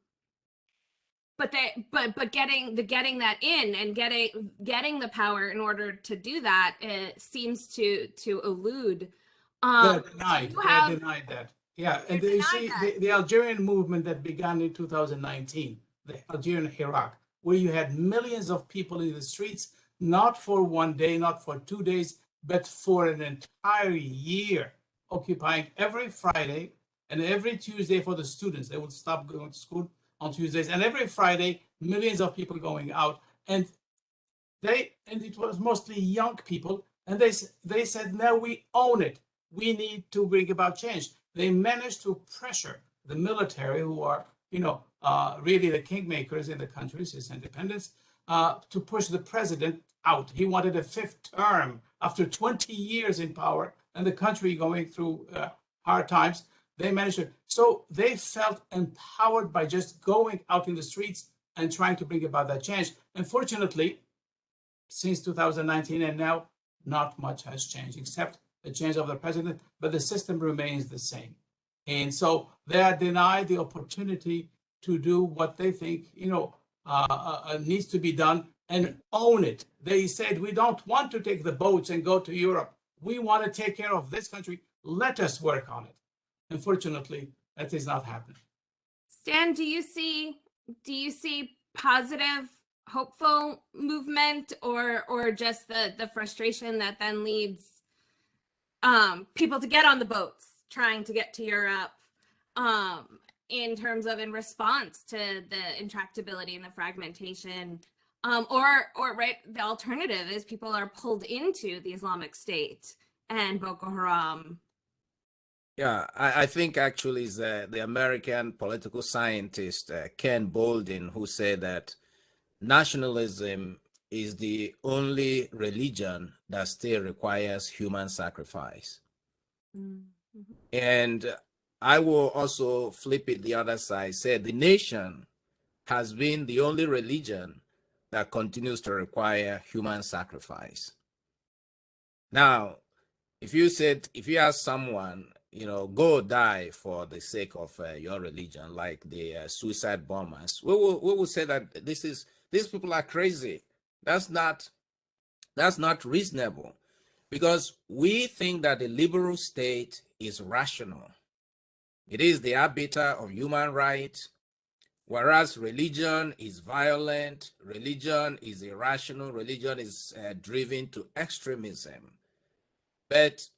getting that in and getting the power in order to do that, it seems to elude. They're denied. They're denied that. Yeah, and you see the Algerian movement that began in 2019, the Algerian Iraq, where you had millions of people in the streets, not for one day, not for 2 days, but for an entire year, occupying every Friday and every Tuesday for the students. They would stop going to school on Tuesdays, and every Friday, millions of people going out, and it was mostly young people, and they said, no, we own it. We need to bring about change. They managed to pressure the military, who are, you know, really the kingmakers in the country since independence, to push the president out. He wanted a 5th term after 20 years in power and the country going through hard times. They managed to, so they felt empowered by just going out in the streets and trying to bring about that change. Unfortunately, since 2019 and now, not much has changed except the change of the president, but the system remains the same. And so they are denied the opportunity to do what they think, you know, needs to be done and own it. They said, we don't want to take the boats and go to Europe. We want to take care of this country. Let us work on it. Unfortunately, that is not happening. Stan, do you see positive, hopeful movement, or just the frustration that then leads people to get on the boats trying to get to Europe, in terms of in response to the intractability and the fragmentation, or right, the alternative is people are pulled into the Islamic State and Boko Haram? Yeah, I think actually is the American political scientist Ken Bolden, who said that nationalism is the only religion that still requires human sacrifice. Mm-hmm. And I will also flip it the other side, say the nation has been the only religion that continues to require human sacrifice. Now, if you ask someone, you know, go die for the sake of your religion, like the suicide bombers, we will say that these people are crazy. That's not reasonable, because we think that the liberal state is rational. It is the arbiter of human rights. Whereas religion is violent, religion is irrational, religion is driven to extremism. But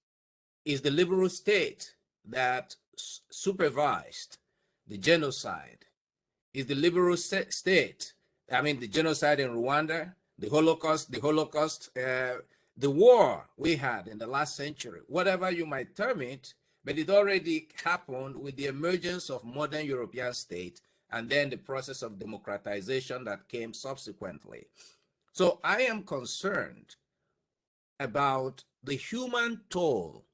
it's the liberal state that supervised the genocide. It's the liberal state, I mean, the genocide in Rwanda, the Holocaust, the war we had in the last century, whatever you might term it, but it already happened with the emergence of modern European state and then the process of democratization that came subsequently. So I am concerned about the human toll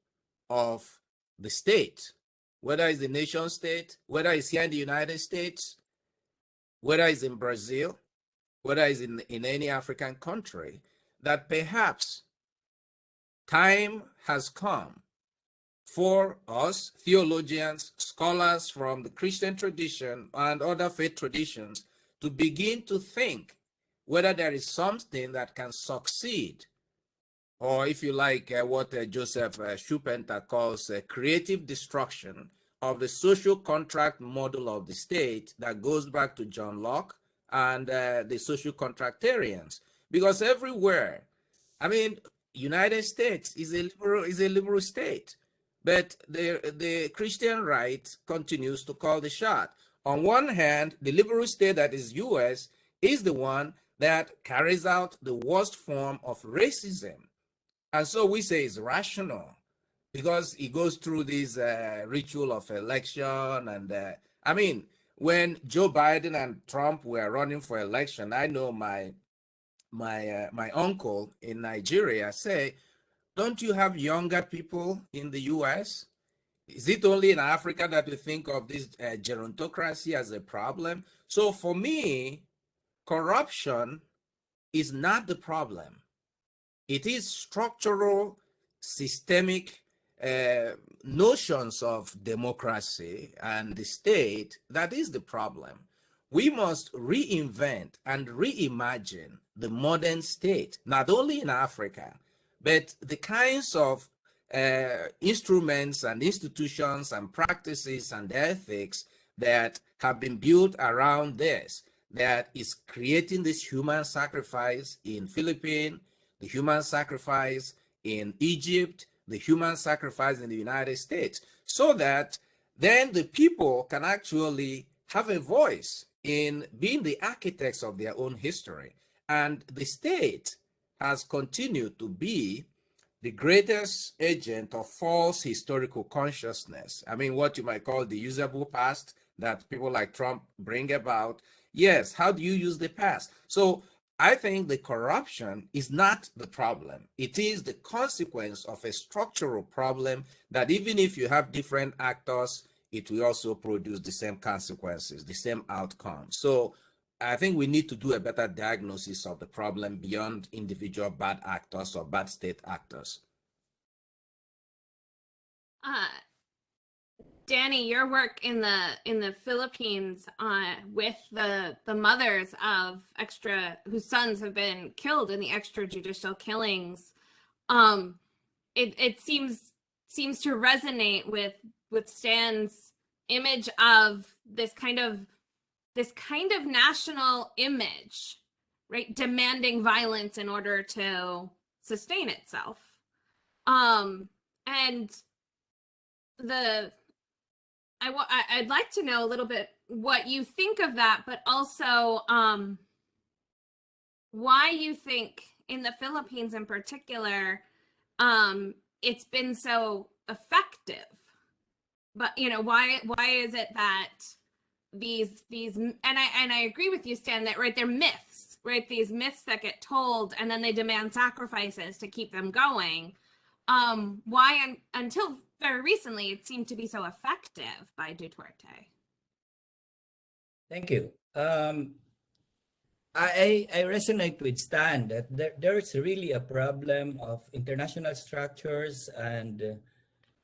of the state, whether it's the nation state, whether it's here in the United States, whether it's in Brazil, whether it's in any African country, that perhaps time has come for us, theologians, scholars from the Christian tradition and other faith traditions, to begin to think whether there is something that can succeed, or if you like, what Joseph Schumpeter calls creative destruction of the social contract model of the state that goes back to John Locke and the social contractarians. Because everywhere, I mean, United States is a liberal state, but the Christian right continues to call the shot. On one hand, the liberal state that is US is the one that carries out the worst form of racism. And so we say it's rational because it goes through this ritual of election. And I mean, when Joe Biden and Trump were running for election, I know my uncle in Nigeria say, don't you have younger people in the US? Is it only in Africa that we think of this gerontocracy as a problem? So for me, corruption is not the problem. It is structural, systemic notions of democracy and the state that is the problem. We must reinvent and reimagine the modern state, not only in Africa, but the kinds of instruments and institutions and practices and ethics that have been built around this, that is creating this human sacrifice in Philippines, the human sacrifice in Egypt, the human sacrifice in the United States, so that then the people can actually have a voice in being the architects of their own history. And the state has continued to be the greatest agent of false historical consciousness. I mean, what you might call the usable past that people like Trump bring about. Yes, how do you use the past? So I think the corruption is not the problem. It is the consequence of a structural problem that even if you have different actors, it will also produce the same consequences, the same outcome. So I think we need to do a better diagnosis of the problem beyond individual bad actors or bad state actors. Danny, your work in the Philippines with the mothers of whose sons have been killed in the extrajudicial killings, it seems to resonate with Stan's image of this kind of national image, right? Demanding violence in order to sustain itself. And I'd like to know a little bit what you think of that, but also why you think in the Philippines in particular, it's been so effective. But why is it that these and I agree with you, Stan, that right, they're myths, right? These myths that get told and then they demand sacrifices to keep them going. Why until very recently it seemed to be so effective by Duterte? Thank you. I resonate with Stan that there's really a problem of international structures and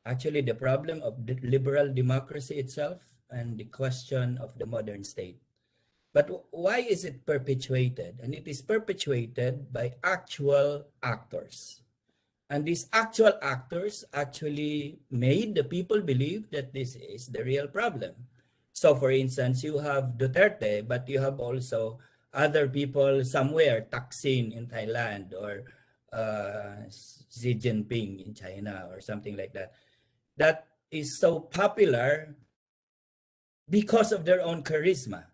actually the problem of liberal democracy itself and the question of the modern state. But why is it perpetuated? And it is perpetuated by actual actors. And these actual actors actually made the people believe that this is the real problem. So for instance, you have Duterte, but you have also other people somewhere, Thaksin in Thailand, or Xi Jinping in China, or something like that, that is so popular because of their own charisma.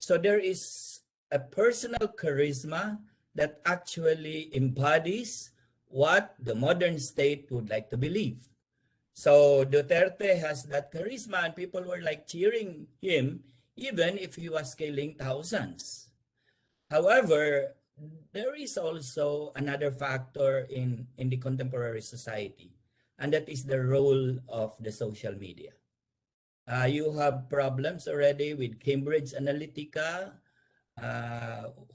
So there is a personal charisma that actually embodies what the modern state would like to believe. So Duterte has that charisma, and people were like cheering him even if he was killing thousands. However, there is also another factor in the contemporary society, and that is the role of the social media. You have problems already with Cambridge Analytica,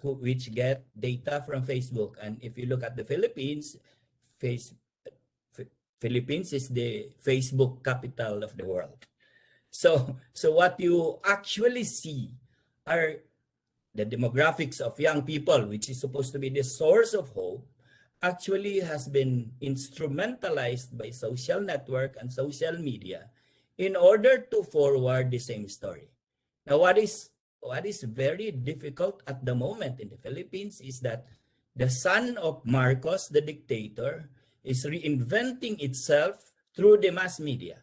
which get data from Facebook. And if you look at the Philippines, Philippines is the Facebook capital of the world. So what you actually see are the demographics of young people, which is supposed to be the source of hope, actually has been instrumentalized by social network and social media in order to forward the same story. Now, what is very difficult at the moment in the Philippines is that the son of Marcos, the dictator, is reinventing itself through the mass media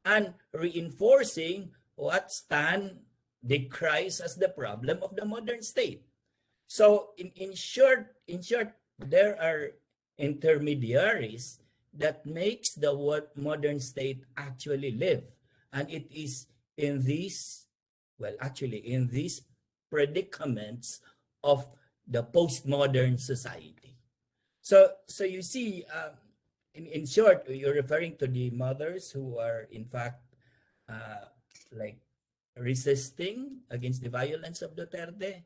and reinforcing what Stan decries as the problem of the modern state. So in short, there are intermediaries that makes the modern state actually live. And it is in these, well, actually in these predicaments of the postmodern society. So you see, in short, you're referring to the mothers who are in fact like resisting against the violence of Duterte.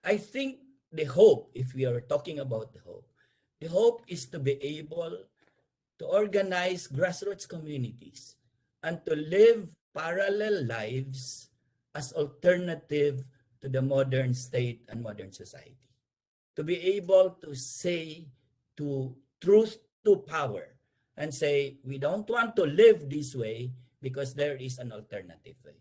I think the hope, if we are talking about the hope is to be able to organize grassroots communities and to live parallel lives as alternative to the modern state and modern society. To be able to say to truth to power and say, we don't want to live this way because there is an alternative way.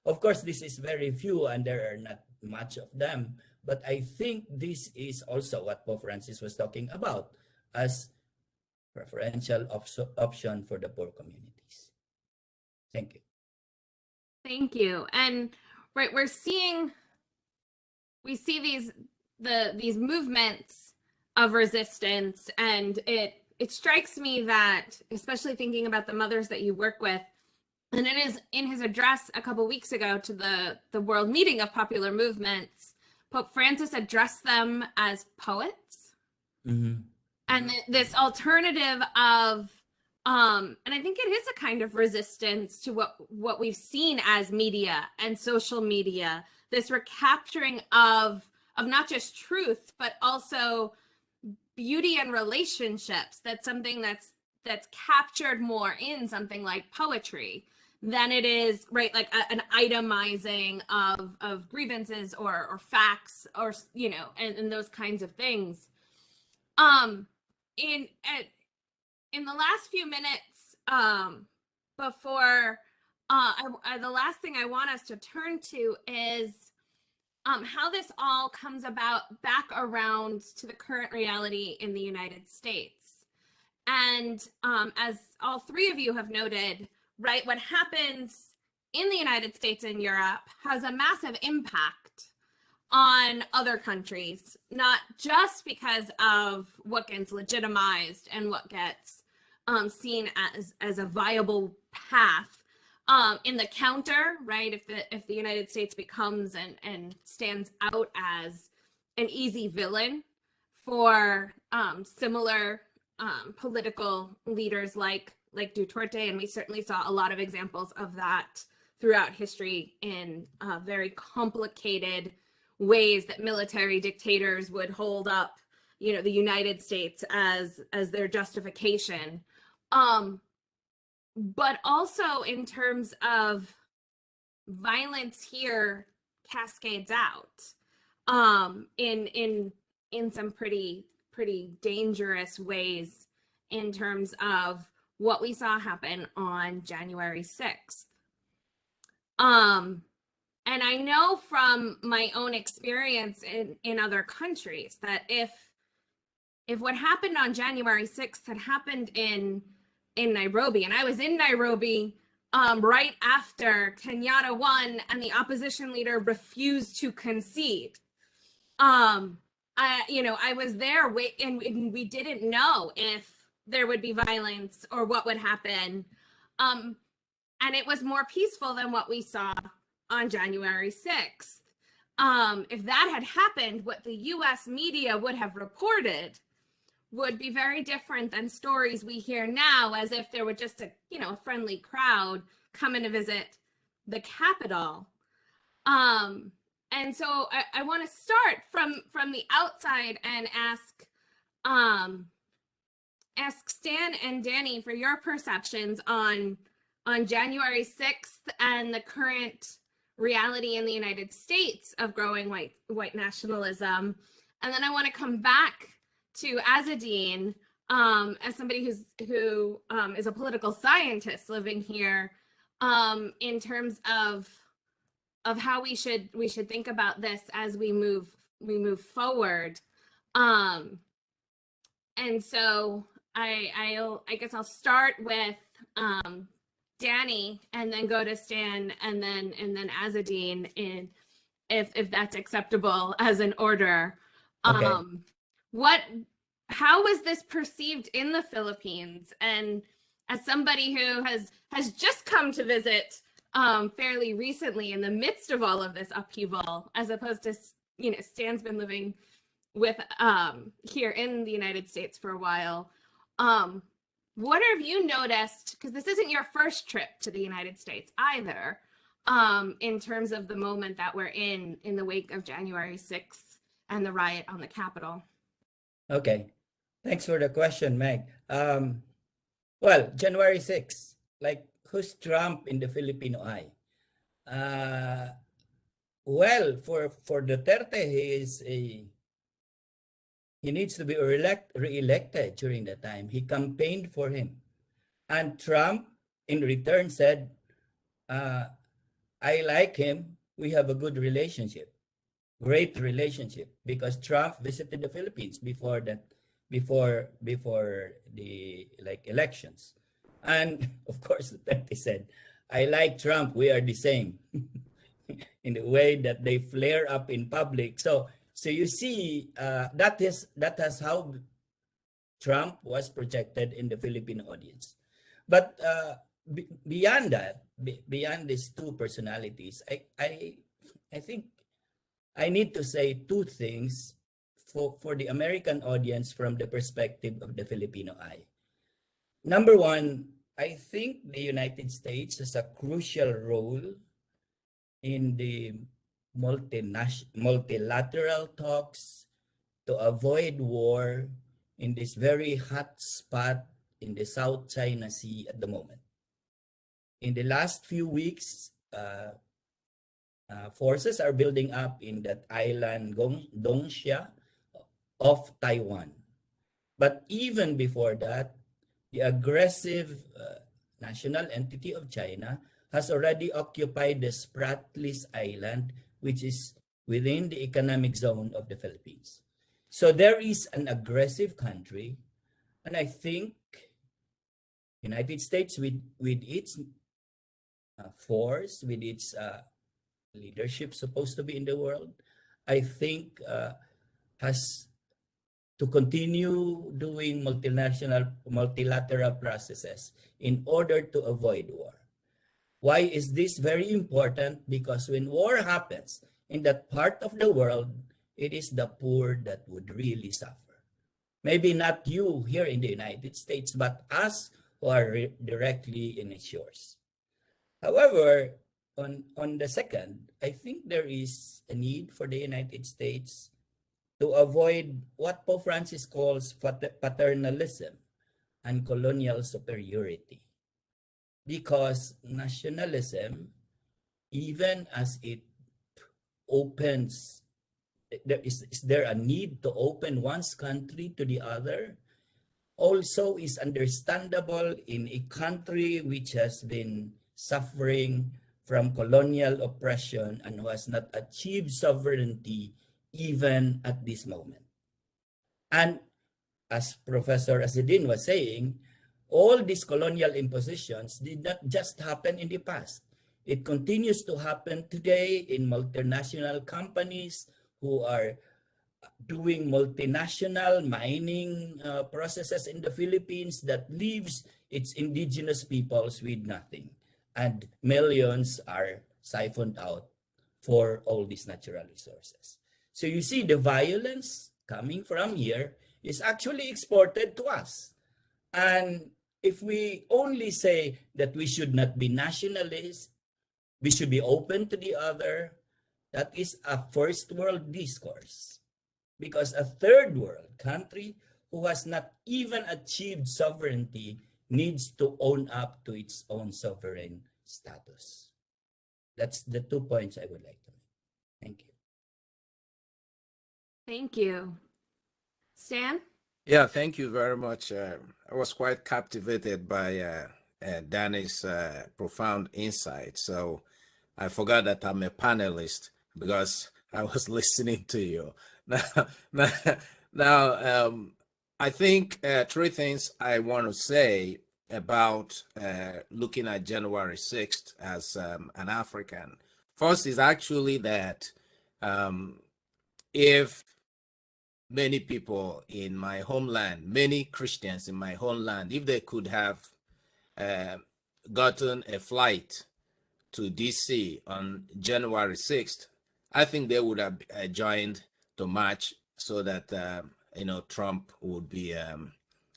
Of course, this is very few and there are not much of them, but I think this is also what Pope Francis was talking about as preferential option for the poor communities. Thank you. Thank you. And right, we see these movements of resistance, and it strikes me that, especially thinking about the mothers that you work with, and it is in his address a couple weeks ago to the World Meeting of Popular Movements, Pope Francis addressed them as poets. Mm-hmm. And this alternative of, and I think it is a kind of resistance to what we've seen as media and social media, this recapturing of not just truth, but also beauty and relationships. That's something that's captured more in something like poetry than it is, right, like an itemizing of grievances or facts, or, you know, and those kinds of things. In the last few minutes before the last thing I want us to turn to is how this all comes about back around to the current reality in the United States. And as all three of you have noted, right, what happens in the United States and Europe has a massive impact on other countries, not just because of what gets legitimized and what gets seen as a viable path in the counter, right? If the United States becomes and stands out as an easy villain for similar political leaders like Duterte, and we certainly saw a lot of examples of that throughout history in very complicated ways that military dictators would hold up, you know, the United States as their justification. But also in terms of violence here cascades out in some pretty dangerous ways in terms of what we saw happen on January 6th. And I know from my own experience in other countries that if what happened on January 6th had happened in Nairobi, and I was in Nairobi right after Kenyatta won and the opposition leader refused to concede. I was there and we didn't know if there would be violence or what would happen. And it was more peaceful than what we saw on January 6th. If that had happened, what the US media would have reported would be very different than stories we hear now, as if there were just a friendly crowd coming to visit the Capitol. And so I want to start from the outside and ask Stan and Danny for your perceptions on January 6th and the current reality in the United States of growing white nationalism. And then I want to come back to Azzedine as somebody who is a political scientist living here, in terms of how we should think about this as we move forward. And so I guess I'll start with Danny and then go to Stan and then Azzedine, if that's acceptable as an order. Okay. How was this perceived in the Philippines? And as somebody who has just come to visit fairly recently in the midst of all of this upheaval, as opposed to, Stan's been living with here in the United States for a while. What have you noticed? Because this isn't your first trip to the United States either, in terms of the moment that we're in the wake of January 6th and the riot on the Capitol. Okay. Thanks for the question, Meg. Well, January 6th, like, who's Trump in the Filipino eye? Well, for Duterte, he needs to be re-elected during that time. He campaigned for him. And Trump, in return, said, I like him. We have a good relationship. Great relationship, because Trump visited the Philippines before the elections. And of course, Duterte said, I like Trump, we are the same, in the way that they flare up in public. So you see, that is how Trump was projected in the Philippine audience. But beyond that, beyond these two personalities, I think I need to say two things for the American audience from the perspective of the Filipino eye. Number one, I think the United States has a crucial role in the multilateral talks to avoid war in this very hot spot in the South China Sea at the moment. In the last few weeks, forces are building up in that island Dongxia of Taiwan. But even before that, the aggressive national entity of China has already occupied the Spratlys Island, which is within the economic zone of the Philippines. So there is an aggressive country, and I think United States with its force, with its leadership supposed to be in the world, I think has to continue doing multilateral processes in order to avoid war. Why is this very important? Because when war happens in that part of the world, it is the poor that would really suffer. Maybe not you here in the United States, but us who are directly in its shores. However, on the second, I think there is a need for the United States to avoid what Pope Francis calls paternalism and colonial superiority. Because nationalism, even as it opens, is there a need to open one's country to the other? Also is understandable in a country which has been suffering from colonial oppression and who has not achieved sovereignty even at this moment. And as Professor Azzedine was saying, all these colonial impositions did not just happen in the past. It continues to happen today in multinational companies who are doing multinational mining processes in the Philippines that leaves its indigenous peoples with nothing. And millions are siphoned out for all these natural resources. So you see the violence coming from here is actually exported to us. And if we only say that we should not be nationalist, we should be open to the other, that is a first world discourse. Because a third world country who has not even achieved sovereignty needs to own up to its own sovereign status. That's the 2 points I would like to make. Thank you. Thank you. Stan? Yeah, thank you very much. I was quite captivated by Danny's profound insight. So I forgot that I'm a panelist because I was listening to you. Now, I think 3 things I want to say about looking at January 6th as an African. First is actually that if many people in my homeland, many Christians in my homeland, if they could have gotten a flight to DC on January 6th, I think they would have joined the march so that Trump would be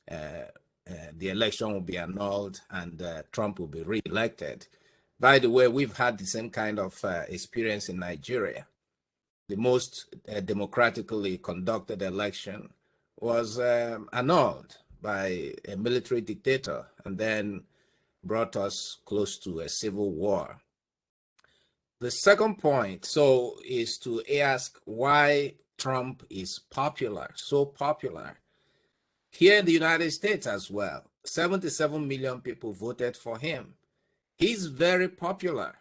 the election will be annulled and Trump will be re-elected. By the way, we've had the same kind of experience in Nigeria. The most democratically conducted election was annulled by a military dictator and then brought us close to a civil war. The second point, is to ask why Trump is popular, so popular. Here in the United States as well, 77 million people voted for him. He's very popular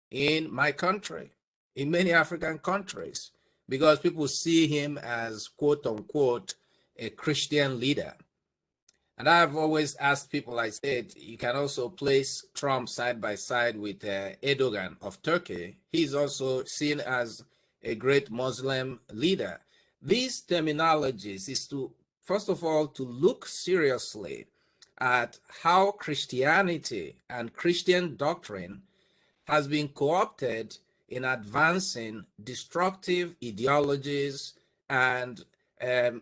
in my country, in many African countries, because people see him as, quote unquote, a Christian leader. And I've always asked people, I said, you can also place Trump side by side with Erdogan of Turkey. He's also seen as a great Muslim leader. These terminologies is to, first of all, to look seriously at how Christianity and Christian doctrine has been co-opted in advancing destructive ideologies and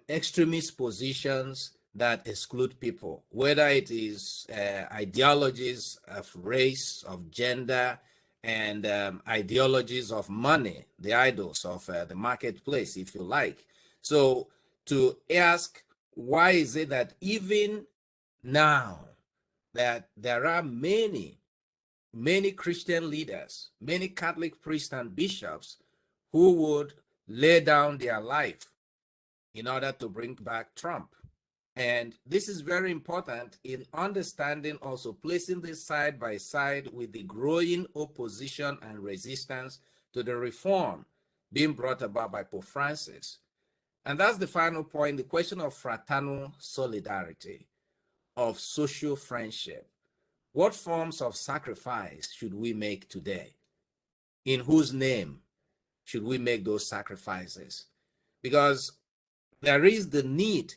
extremist positions that exclude people, whether it is ideologies of race, of gender, and ideologies of money, the idols of the marketplace, if you like. So to ask, why is it that even now that there are many Christian leaders, many Catholic priests and bishops who would lay down their life in order to bring back Trump? And this is very important in understanding, also placing this side by side with the growing opposition and resistance to the reform being brought about by Pope Francis. And that's the final point, the question of fraternal solidarity, of social friendship. What forms of sacrifice should we make today? In whose name should we make those sacrifices? Because there is the need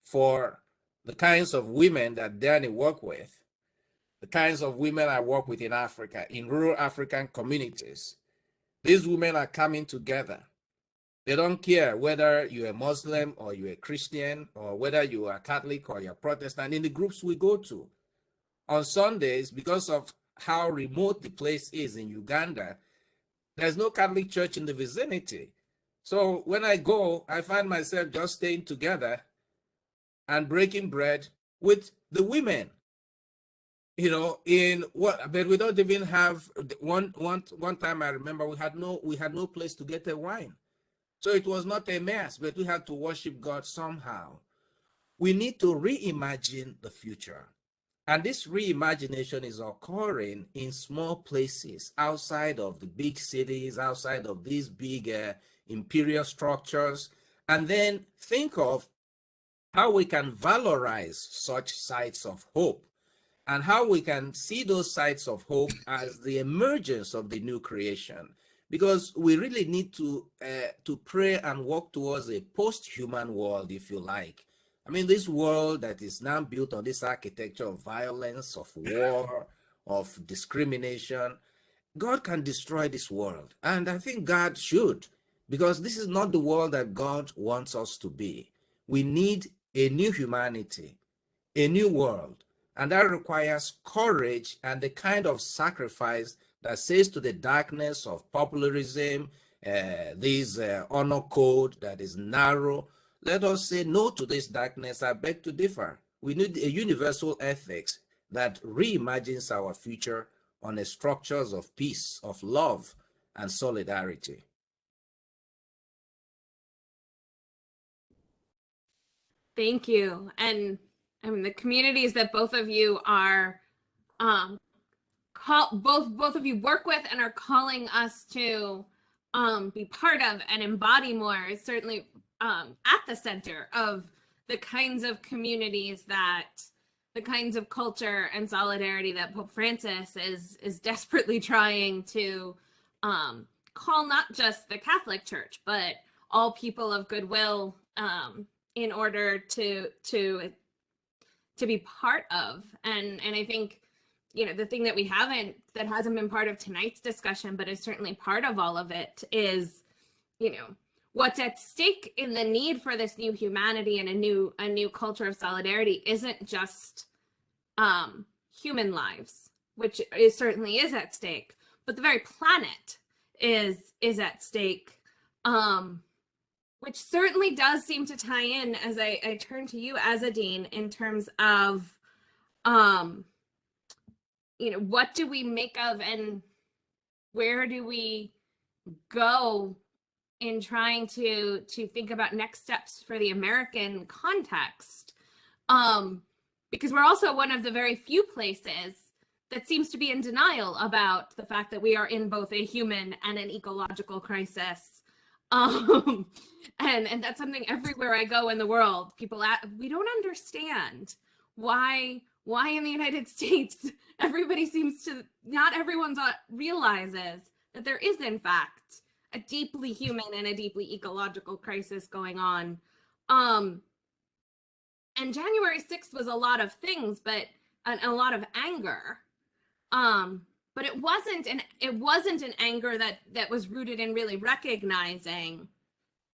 for the kinds of women that Danny work with, the kinds of women I work with in Africa, in rural African communities. These women are coming together. They don't care whether you're a Muslim or you're a Christian or whether you are Catholic or you're Protestant. In the groups we go to, on Sundays, because of how remote the place is in Uganda, there's no Catholic church in the vicinity. So when I go, I find myself just staying together and breaking bread with the women, but we don't even have one time I remember we had no place to get a wine. So it was not a mess, but we had to worship God somehow. We need to reimagine the future. And this reimagination is occurring in small places outside of the big cities, outside of these big imperial structures. And then think of how we can valorize such sites of hope and how we can see those sites of hope as the emergence of the new creation. Because we really need to pray and work towards a post-human world, if you like. I mean, this world that is now built on this architecture of violence, of war, of discrimination, God can destroy this world. And I think God should, because this is not the world that God wants us to be. We need a new humanity, a new world. And that requires courage and the kind of sacrifice that says to the darkness of popularism, this honor code that is narrow, let us say no to this darkness. I beg to differ. We need a universal ethics that reimagines our future on the structures of peace, of love, and solidarity. Thank you. And I mean, the communities that both of you are both of you work with and are calling us to be part of and embody more is certainly at the center of the kinds of communities that the kinds of culture and solidarity that Pope Francis is desperately trying to call not just the Catholic Church, but all people of goodwill in order to be part of. And I think, you know, the thing that that hasn't been part of tonight's discussion, but is certainly part of all of it is, you know, what's at stake in the need for this new humanity and a new culture of solidarity isn't just human lives, which certainly is at stake, but the very planet is at stake, which certainly does seem to tie in as I turn to you, Azzedine, in terms of you know, what do we make of and where do we go in trying to think about next steps for the American context? Because we're also one of the very few places that seems to be in denial about the fact that we are in both a human and an ecological crisis. And that's something everywhere I go in the world, people we don't understand why in the United States everybody seems to, not everyone realizes that there is in fact a deeply human and a deeply ecological crisis going on. And January 6th was a lot of things, but a lot of anger. But it wasn't an anger that was rooted in really recognizing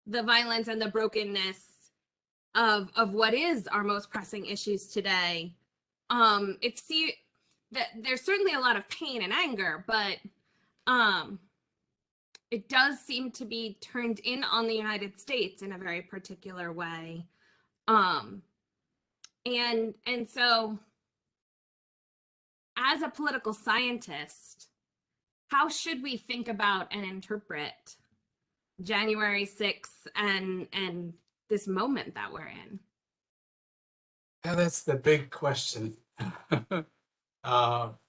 the violence and the brokenness of what is our most pressing issues today. That there's certainly a lot of pain and anger, but it does seem to be turned in on the United States in a very particular way. And so as a political scientist, how should we think about and interpret January 6th and this moment that we're in? Yeah, that's the big question.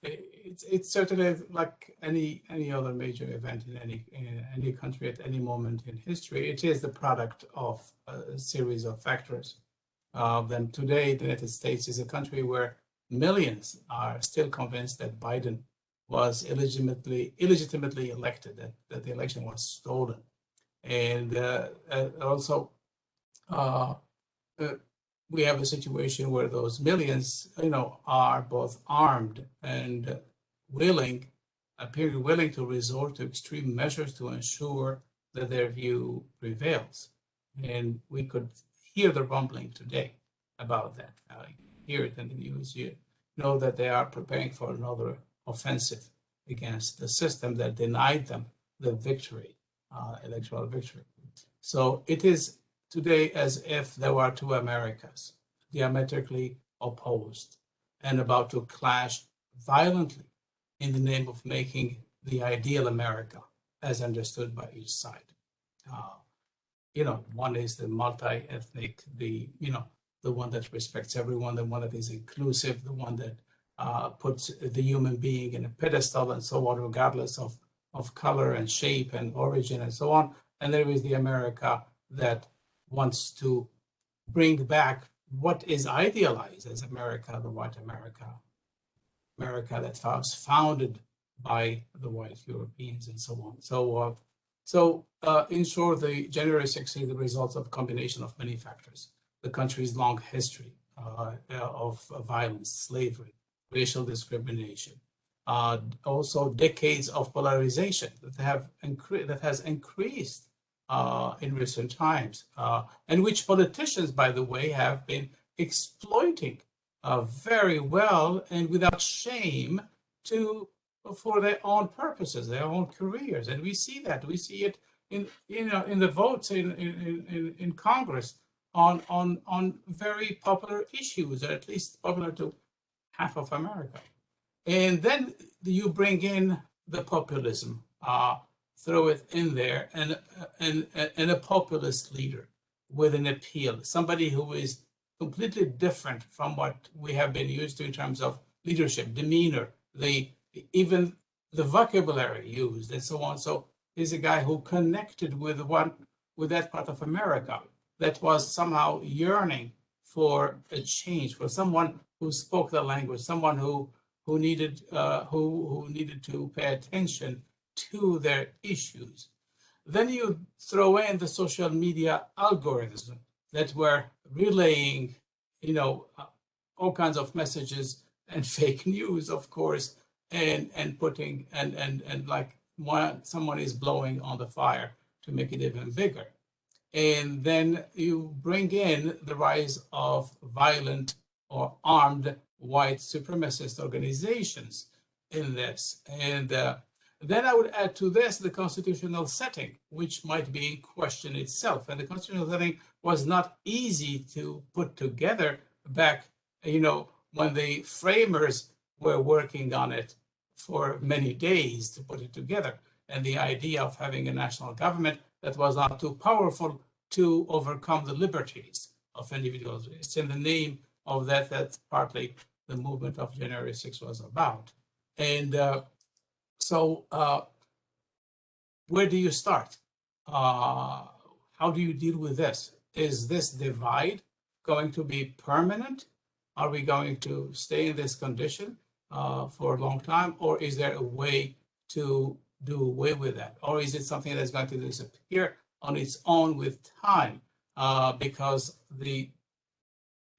It's certainly like any other major event in any country at any moment in history. It is the product of a series of factors. Then today, the United States is a country where millions are still convinced that Biden was illegitimately elected, that the election was stolen, and also. We have a situation where those millions, are both armed and appear willing to resort to extreme measures to ensure that their view prevails. And we could hear the rumbling today about that. Hear it in the news. You know that they are preparing for another offensive against the system that denied them the victory, electoral victory. So it is today as if there were two Americas, diametrically opposed and about to clash violently in the name of making the ideal America as understood by each side. One is the multi-ethnic, the one that respects everyone, the one that is inclusive, the one that puts the human being in a pedestal and so on, regardless of color and shape and origin and so on. And there is the America that wants to bring back what is idealized as America, the white America, America that was founded by the white Europeans and so on. So in short, the January 6th is the result of a combination of many factors. The country's long history of violence, slavery, racial discrimination, also decades of polarization that has increased in recent times, and which politicians, by the way, have been exploiting very well and without shame for their own purposes, their own careers. And we see that. We see it in the votes in Congress on very popular issues, or at least popular to half of America. And then you bring in the populism, throw it in there, and a populist leader with an appeal, somebody who is completely different from what we have been used to in terms of leadership, demeanor, even the vocabulary used, and so on. So he's a guy who connected with that part of America that was somehow yearning for a change, for someone who spoke the language, someone who needed to pay attention to their issues. Then you throw in the social media algorithms that were relaying, all kinds of messages and fake news, of course, and putting and like someone is blowing on the fire to make it even bigger. And then you bring in the rise of violent or armed white supremacist organizations in this. And then I would add to this the constitutional setting, which might be in question itself. And the constitutional setting was not easy to put together back, when the framers were working on it for many days to put it together. And the idea of having a national government that was not too powerful to overcome the liberties of individuals. It's in the name of that. That's partly the movement of January 6th was about. And so where do you start? How do you deal with this? Is this divide going to be permanent? Are we going to stay in this condition for a long time? Or is there a way to do away with that? Or is it something that's going to disappear on its own with time because the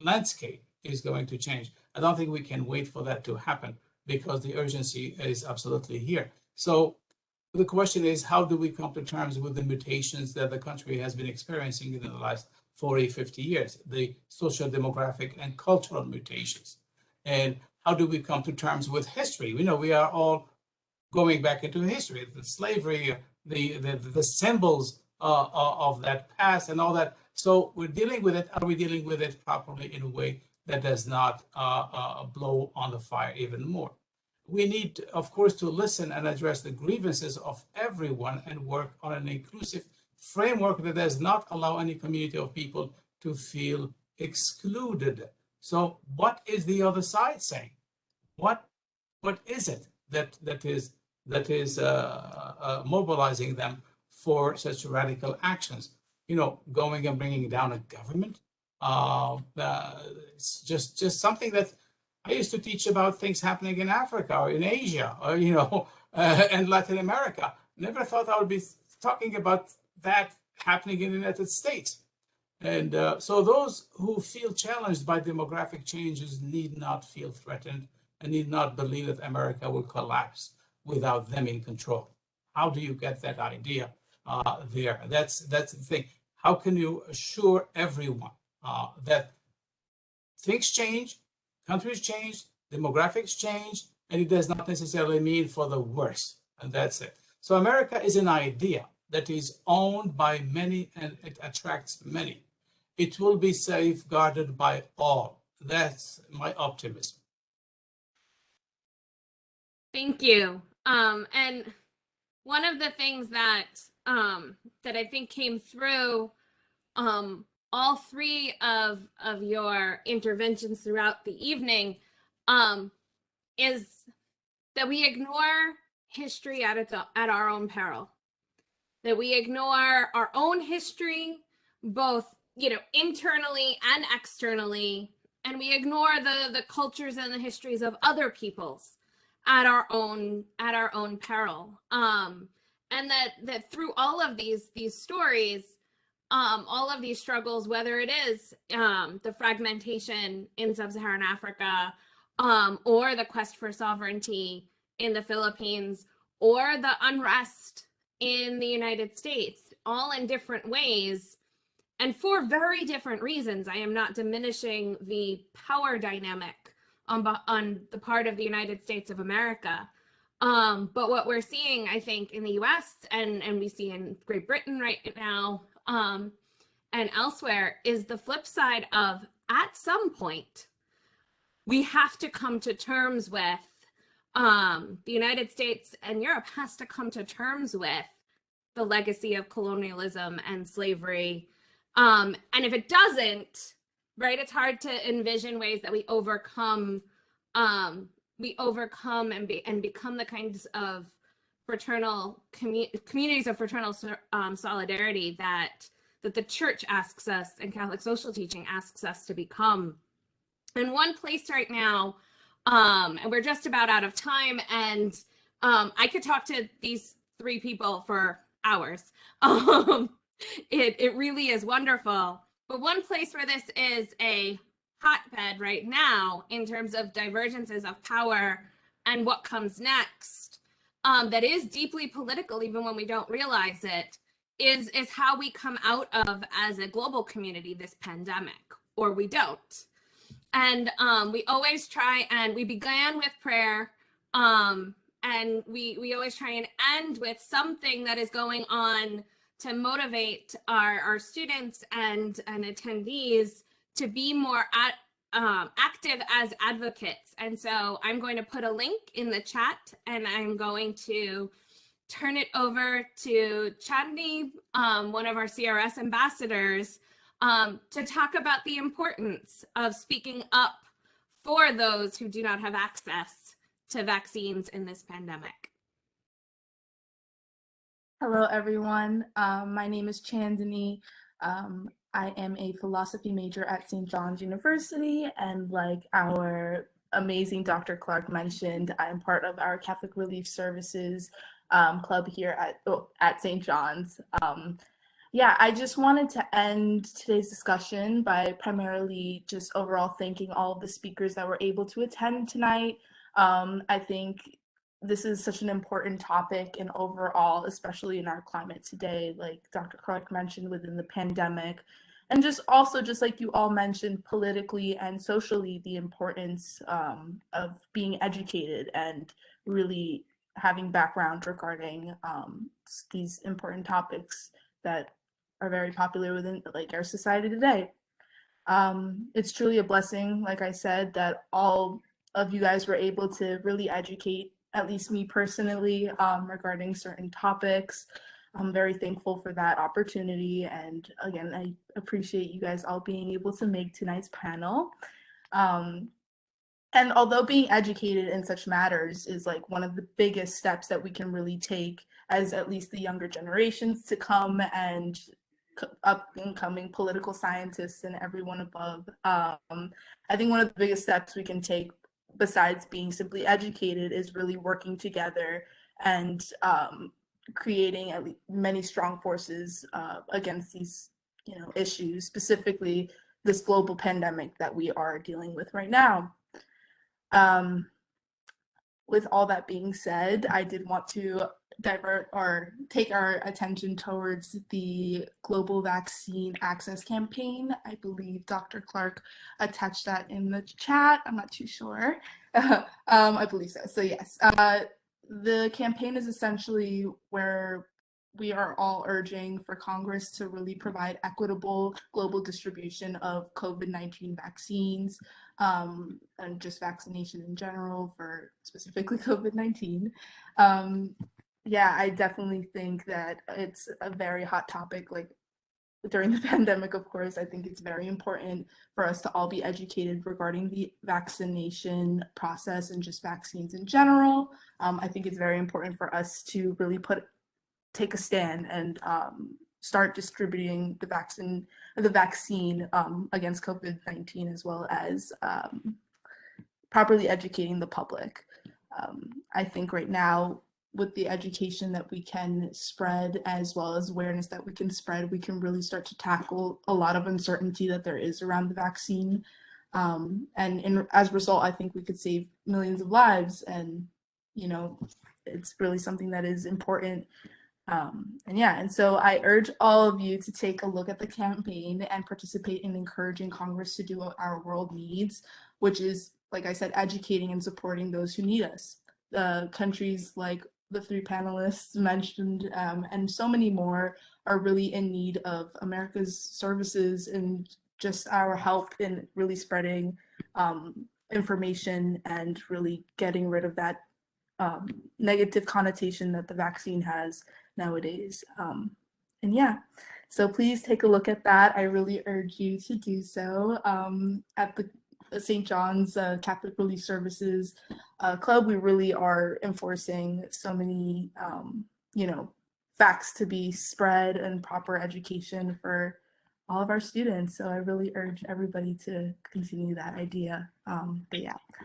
landscape is going to change? I don't think we can wait for that to happen because the urgency is absolutely here. So the question is, how do we come to terms with the mutations that the country has been experiencing in the last 40, 50 years, the social, demographic, and cultural mutations? And how do we come to terms with history? We are all going back into history, the slavery, the symbols of that past and all that. So we're dealing with it. Are we dealing with it properly in a way that does not blow on the fire even more? We need, of course, to listen and address the grievances of everyone and work on an inclusive framework that does not allow any community of people to feel excluded. So what is the other side saying? What is it that is mobilizing them for such radical actions? Going and bringing down a government. It's just something that I used to teach about things happening in Africa or in Asia or and Latin America. Never thought I would be talking about that happening in the United States. And so those who feel challenged by demographic changes need not feel threatened and need not believe that America will collapse without them in control. How do you get that idea there? That's the thing. How can you assure everyone that things change, countries change, demographics change, and it does not necessarily mean for the worse, and that's it. So America is an idea that is owned by many and it attracts many. It will be safeguarded by all. That's my optimism. Thank you. And one of the things that I think came through all three of your interventions throughout the evening is that we ignore history at our own peril, that we ignore our own history, both, internally and externally, and we ignore the cultures and the histories of other peoples at our own peril. And that through all of these stories, all of these struggles, whether it is the fragmentation in sub-Saharan Africa, or the quest for sovereignty in the Philippines, or the unrest in the United States, all in different ways and for very different reasons. I am not diminishing the power dynamic on the part of the United States of America. But what we're seeing, I think, in the US and we see in Great Britain right now, and elsewhere, is the flip side of, at some point, we have to come to terms with, the United States and Europe has to come to terms with the legacy of colonialism and slavery. And if it doesn't, right, it's hard to envision ways that we overcome and become the kinds of fraternal communities of fraternal solidarity that the church asks us and Catholic social teaching asks us to become. In one place right now, and we're just about out of time, and I could talk to these three people for hours. It really is wonderful. But one place where this is a hotbed right now in terms of divergences of power and what comes next, that is deeply political, even when we don't realize it, is how we come out of, as a global community, this pandemic, or we don't. And we always try, and we began with prayer, and we always try and end with something that is going on to motivate our students and attendees to be more active as advocates. And so I'm going to put a link in the chat, and I'm going to turn it over to Chandni, one of our CRS ambassadors, to talk about the importance of speaking up for those who do not have access to vaccines in this pandemic. Hello, everyone. My name is Chandni. I am a philosophy major at St. John's University, and like our amazing Dr. Clark mentioned, I'm part of our Catholic Relief Services club here at St. John's. Yeah, I just wanted to end today's discussion by primarily just overall thanking all of the speakers that were able to attend tonight. I think this is such an important topic, and overall, especially in our climate today, like Dr. Clark mentioned, within the pandemic, and just like you all mentioned, politically and socially, the importance of being educated and really having background regarding these important topics that are very popular within like our society today. It's truly a blessing, like I said, that all of you guys were able to really educate, at least me personally, regarding certain topics. I'm very thankful for that opportunity, and again, I appreciate you guys all being able to make tonight's panel. And although being educated in such matters is like one of the biggest steps that we can really take as at least the younger generations to come and up and coming political scientists and everyone above, I think one of the biggest steps we can take besides being simply educated is really working together and creating at least many strong forces against these issues, specifically this global pandemic that we are dealing with right now. With all that being said, I did want to take our attention towards the Global Vaccine Access Campaign. I believe Dr. Clark attached that in the chat. I'm not too sure. I believe so. So yes, the campaign is essentially where we are all urging for Congress to really provide equitable global distribution of COVID-19 vaccines, and just vaccination in general for specifically COVID-19. Yeah, I definitely think that it's a very hot topic. Like during the pandemic, of course, I think it's very important for us to all be educated regarding the vaccination process and just vaccines in general. I think it's very important for us to really take a stand and start distributing the vaccine against COVID-19, as well as properly educating the public. I think right now, with the education that we can spread, as well as awareness that we can spread, we can really start to tackle a lot of uncertainty that there is around the vaccine. As a result, I think we could save millions of lives, and it's really something that is important. And so I urge all of you to take a look at the campaign and participate in encouraging Congress to do what our world needs, which is, like I said, educating and supporting those who need us. Countries like the 3 panelists mentioned, and so many more, are really in need of America's services and just our help in really spreading information and really getting rid of that negative connotation that the vaccine has nowadays. So please take a look at that. I really urge you to do so. At the St. John's Catholic Relief Services Club, we really are enforcing so many, facts to be spread and proper education for all of our students. So I really urge everybody to continue that idea.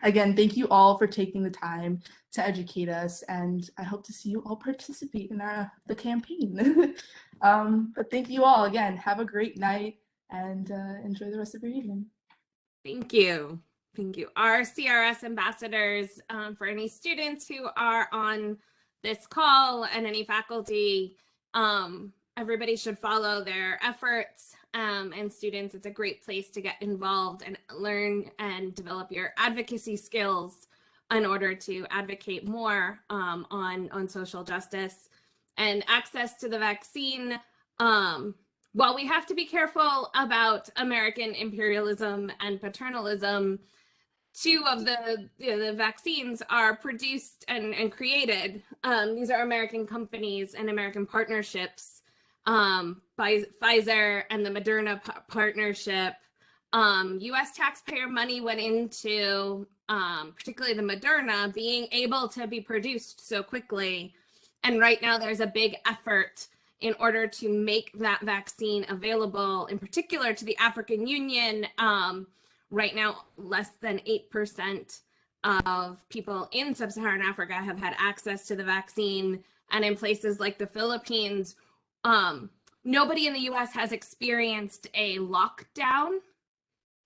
Again, thank you all for taking the time to educate us, and I hope to see you all participate in the campaign. But thank you all again. Have a great night and enjoy the rest of your evening. Thank you. Thank you. Our CRS ambassadors, for any students who are on this call and any faculty, everybody should follow their efforts, and students, it's a great place to get involved and learn and develop your advocacy skills in order to advocate more on social justice and access to the vaccine. While we have to be careful about American imperialism and paternalism, 2 of the vaccines are produced and created. These are American companies and American partnerships. Pfizer and the Moderna partnership. US taxpayer money went into particularly the Moderna being able to be produced so quickly. And right now there's a big effort in order to make that vaccine available, in particular to the African Union. Right now, less than 8% of people in sub-Saharan Africa have had access to the vaccine. And in places like the Philippines, nobody in the US has experienced a lockdown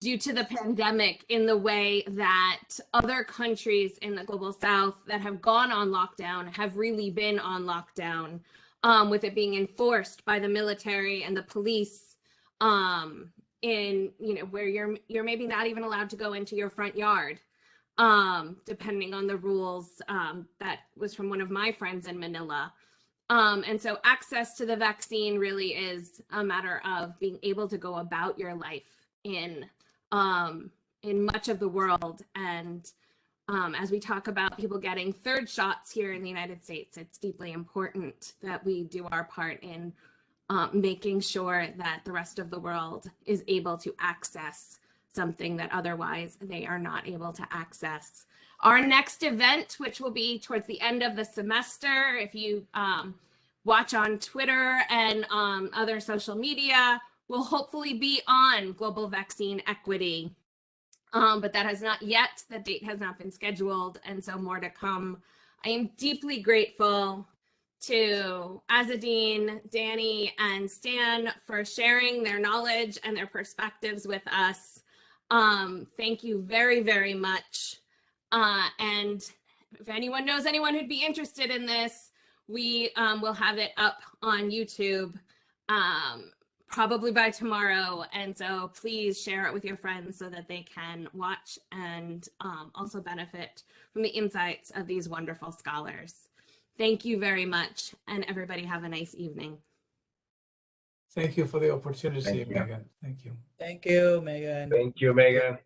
due to the pandemic in the way that other countries in the global south that have gone on lockdown have really been on lockdown, with it being enforced by the military and the police, in where you're maybe not even allowed to go into your front yard, depending on the rules. That was from one of my friends in Manila. And so access to the vaccine really is a matter of being able to go about your life in much of the world. And as we talk about people getting 3rd shots here in the United States, it's deeply important that we do our part in making sure that the rest of the world is able to access something that otherwise they are not able to access. Our next event, which will be towards the end of the semester, if you watch on Twitter and other social media, will hopefully be on global vaccine equity. But that has not yet, the date has not been scheduled, and so more to come. I am deeply grateful to Azzedine, Danny, and Stan for sharing their knowledge and their perspectives with us. Thank you very, very much. And if anyone knows anyone who'd be interested in this, we will have it up on YouTube probably by tomorrow. And so please share it with your friends so that they can watch and also benefit from the insights of these wonderful scholars. Thank you very much, and everybody have a nice evening. Thank you for the opportunity, Thank you. Meghan. Thank you. Thank you, Meghan. Thank you, Meghan.